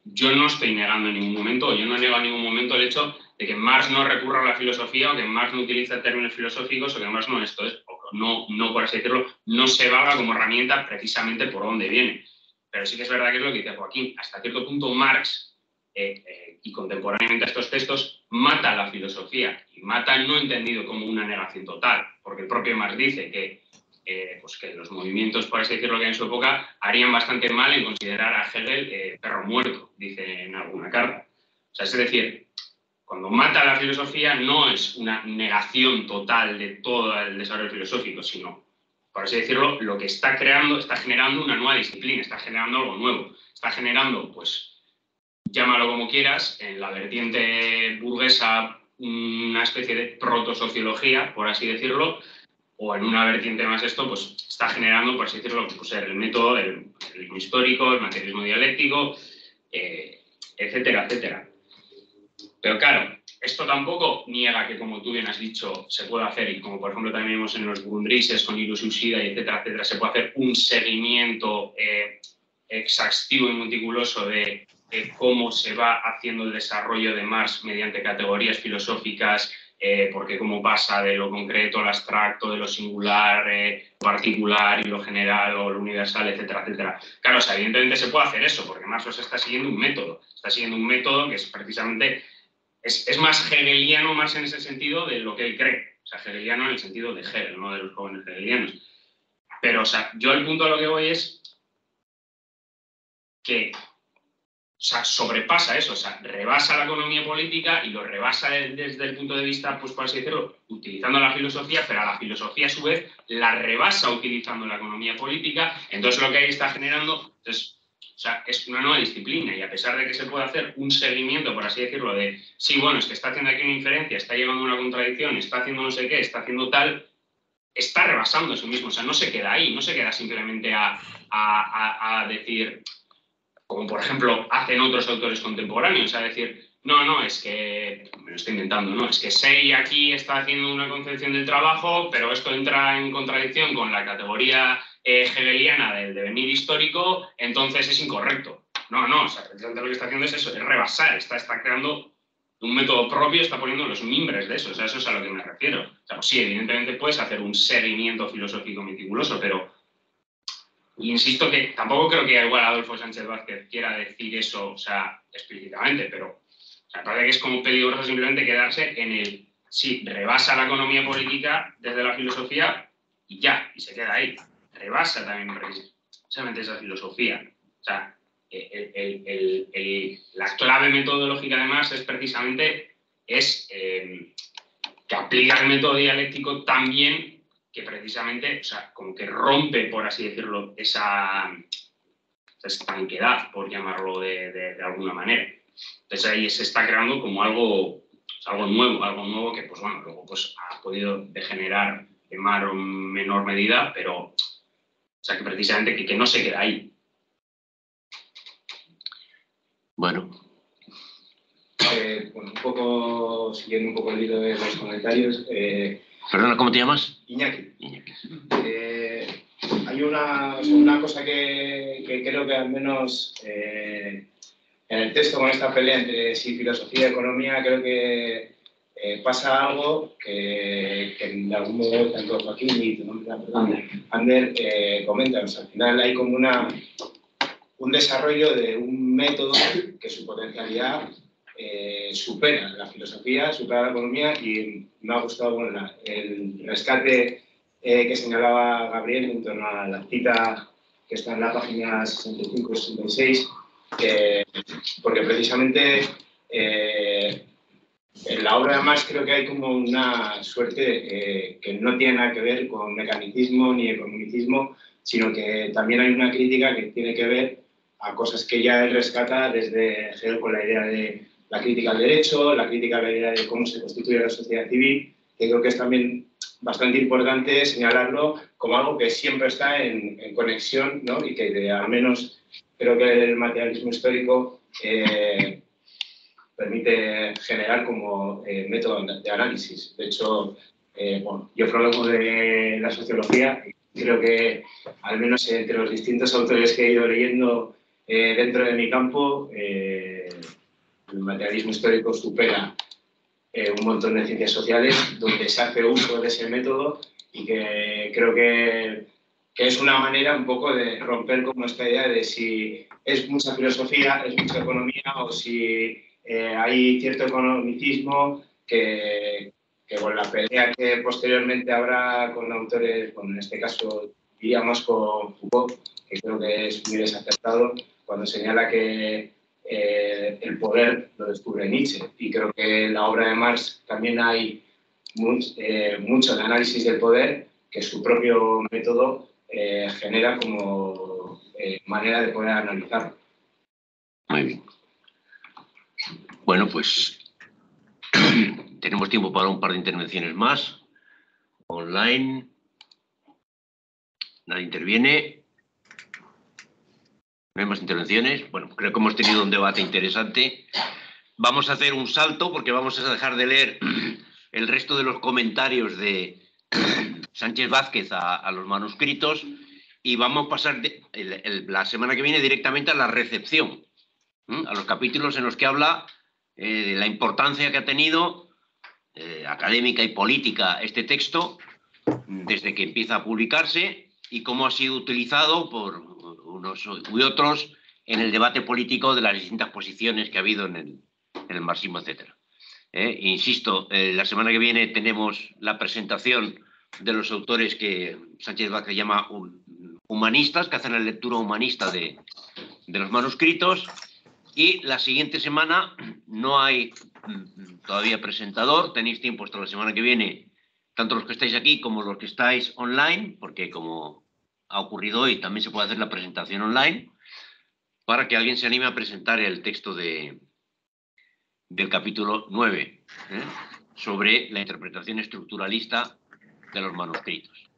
yo no estoy negando en ningún momento, o yo no niego en ningún momento el hecho de que Marx no recurra a la filosofía, o que Marx no utilice términos filosóficos, o que Marx no, por así decirlo, no se valga como herramienta precisamente por donde viene. Pero sí que es verdad que es lo que dice Joaquín. Hasta cierto punto Marx, y contemporáneamente a estos textos, mata la filosofía, y mata no entendido como una negación total, porque el propio Marx dice que los movimientos, por así decirlo, que en su época harían bastante mal en considerar a Hegel perro muerto, dice en alguna carta. O sea, es decir, cuando mata la filosofía no es una negación total de todo el desarrollo filosófico, sino, por así decirlo, lo que está generando una nueva disciplina, está generando algo nuevo, está generando, pues, llámalo como quieras, en la vertiente burguesa, una especie de protosociología, por así decirlo, o en una vertiente más esto, pues está generando, por así decirlo, pues el método del materialismo histórico, el materialismo dialéctico, etcétera, etcétera. Pero claro, esto tampoco niega que, como tú bien has dicho, se puede hacer, y como por ejemplo también vemos en los Grundrises con Hirose Ushida, etcétera, etcétera, se puede hacer un seguimiento exhaustivo y meticuloso de cómo se va haciendo el desarrollo de Marx mediante categorías filosóficas, porque cómo pasa de lo concreto al abstracto, de lo singular, particular y lo general o lo universal, etcétera, etcétera. Claro, o sea, evidentemente se puede hacer eso, porque Marx está siguiendo un método que es precisamente, es más hegeliano Marx en ese sentido de lo que él cree. O sea, hegeliano en el sentido de Hegel, no de los jóvenes hegelianos. Pero, o sea, yo el punto a lo que voy es que, o sea, sobrepasa eso, o sea, rebasa la economía política y lo rebasa desde el punto de vista, pues por así decirlo, utilizando la filosofía, pero a la filosofía a su vez la rebasa utilizando la economía política. Entonces lo que ahí está generando o sea, es una nueva disciplina, y a pesar de que se puede hacer un seguimiento, por así decirlo, de sí, bueno, es que está haciendo aquí una inferencia, está llevando una contradicción, está haciendo no sé qué, está haciendo tal, está rebasando eso mismo, o sea, no se queda ahí, no se queda simplemente a decir, como por ejemplo hacen otros autores contemporáneos, a decir, no, es que, me lo estoy inventando, no, es que Say aquí está haciendo una concepción del trabajo, pero esto entra en contradicción con la categoría hegeliana del devenir histórico, entonces es incorrecto. No, o sea, precisamente lo que está haciendo es eso, es rebasar, está creando un método propio, está poniendo los mimbres de eso, o sea, eso es a lo que me refiero. O sea, pues sí, evidentemente puedes hacer un seguimiento filosófico meticuloso, pero y insisto que tampoco creo que igual Adolfo Sánchez Vázquez quiera decir eso, o sea, explícitamente, pero o sea, parece que es como peligroso simplemente quedarse en el, sí, rebasa la economía política desde la filosofía y ya, y se queda ahí. Rebasa también precisamente esa filosofía. O sea, la clave metodológica de Marx es precisamente que aplica el método dialéctico también, que precisamente, o sea, como que rompe, por así decirlo, esa estanquedad, por llamarlo de alguna manera. Entonces ahí se está creando como algo nuevo que, pues bueno, luego pues ha podido degenerar en mayor o menor medida, pero, o sea, que precisamente que no se queda ahí. Bueno. Bueno, un poco, siguiendo un poco el hilo de los comentarios. Perdona, ¿cómo te llamas? Iñaki. Hay una cosa que creo que al menos en el texto con esta pelea entre si filosofía y economía, creo que pasa algo que de algún modo tanto Joaquín y tu nombre, Ander, comentan. O sea, al final hay como un desarrollo de un método que su potencialidad supera la filosofía, supera la economía, y me ha gustado el rescate que señalaba Gabriel en torno a la cita que está en la página 65 y 66, porque precisamente en la obra de Marx creo que hay como una suerte que no tiene nada que ver con mecanicismo ni economicismo, sino que también hay una crítica que tiene que ver a cosas que ya él rescata desde Hegel, con la idea de la crítica al derecho, la crítica a la idea de cómo se constituye la sociedad civil, que creo que es también bastante importante señalarlo como algo que siempre está en conexión, ¿no? Y que al menos creo que el materialismo histórico permite generar como método de análisis. De hecho, bueno, yo prólogo de la sociología, y creo que al menos entre los distintos autores que he ido leyendo dentro de mi campo, el materialismo histórico supera un montón de ciencias sociales donde se hace uso de ese método, y que creo que es una manera un poco de romper como esta idea de si es mucha filosofía, es mucha economía, o si hay cierto economicismo que con la pelea que posteriormente habrá con autores, bueno, en este caso diríamos con Foucault, que creo que es muy desacertado cuando señala que el poder lo descubre Nietzsche, y creo que en la obra de Marx también hay mucho de análisis del poder que su propio método genera como manera de poder analizarlo. Muy bien. Bueno, pues tenemos tiempo para un par de intervenciones más online. Nadie interviene. No hay más intervenciones. Bueno, creo que hemos tenido un debate interesante. Vamos a hacer un salto porque vamos a dejar de leer el resto de los comentarios de Sánchez Vázquez a los manuscritos y vamos a pasar la semana que viene directamente a la recepción, a los capítulos en los que habla de la importancia que ha tenido académica y política este texto desde que empieza a publicarse y cómo ha sido utilizado por unos y otros en el debate político de las distintas posiciones que ha habido en el marxismo, etc. Insisto, la semana que viene tenemos la presentación de los autores que Sánchez Vázquez llama humanistas, que hacen la lectura humanista de los manuscritos, y la siguiente semana no hay todavía presentador, tenéis tiempo hasta la semana que viene, tanto los que estáis aquí como los que estáis online, porque como ha ocurrido hoy, también se puede hacer la presentación online, para que alguien se anime a presentar el texto del capítulo 9, sobre la interpretación estructuralista de los manuscritos.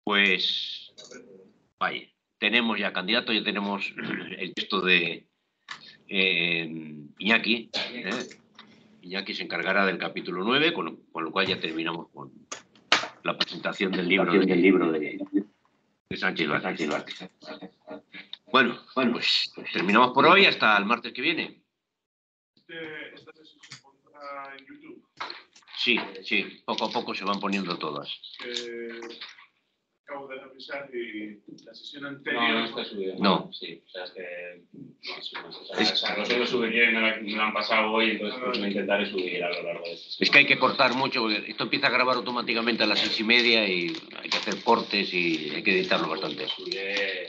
Pues, vaya, tenemos ya candidato, ya tenemos el texto de Iñaki. Iñaki se encargará del capítulo 9, con lo cual ya terminamos con la presentación del libro de Sánchez Vázquez. Bueno, pues terminamos por hoy, hasta el martes que viene. ¿Esta sesión se pondrá en YouTube? Sí, poco a poco se van poniendo todas. Acabo de revisar y la sesión anterior... No está subida. No. Sí, o sea, es que... No se lo subiría y me lo han pasado hoy, entonces pues lo intentaré subir a lo largo de este. Es que hay que cortar mucho, porque esto empieza a grabar automáticamente a las 6:30 y hay que hacer cortes y hay que editarlo bastante. Subiré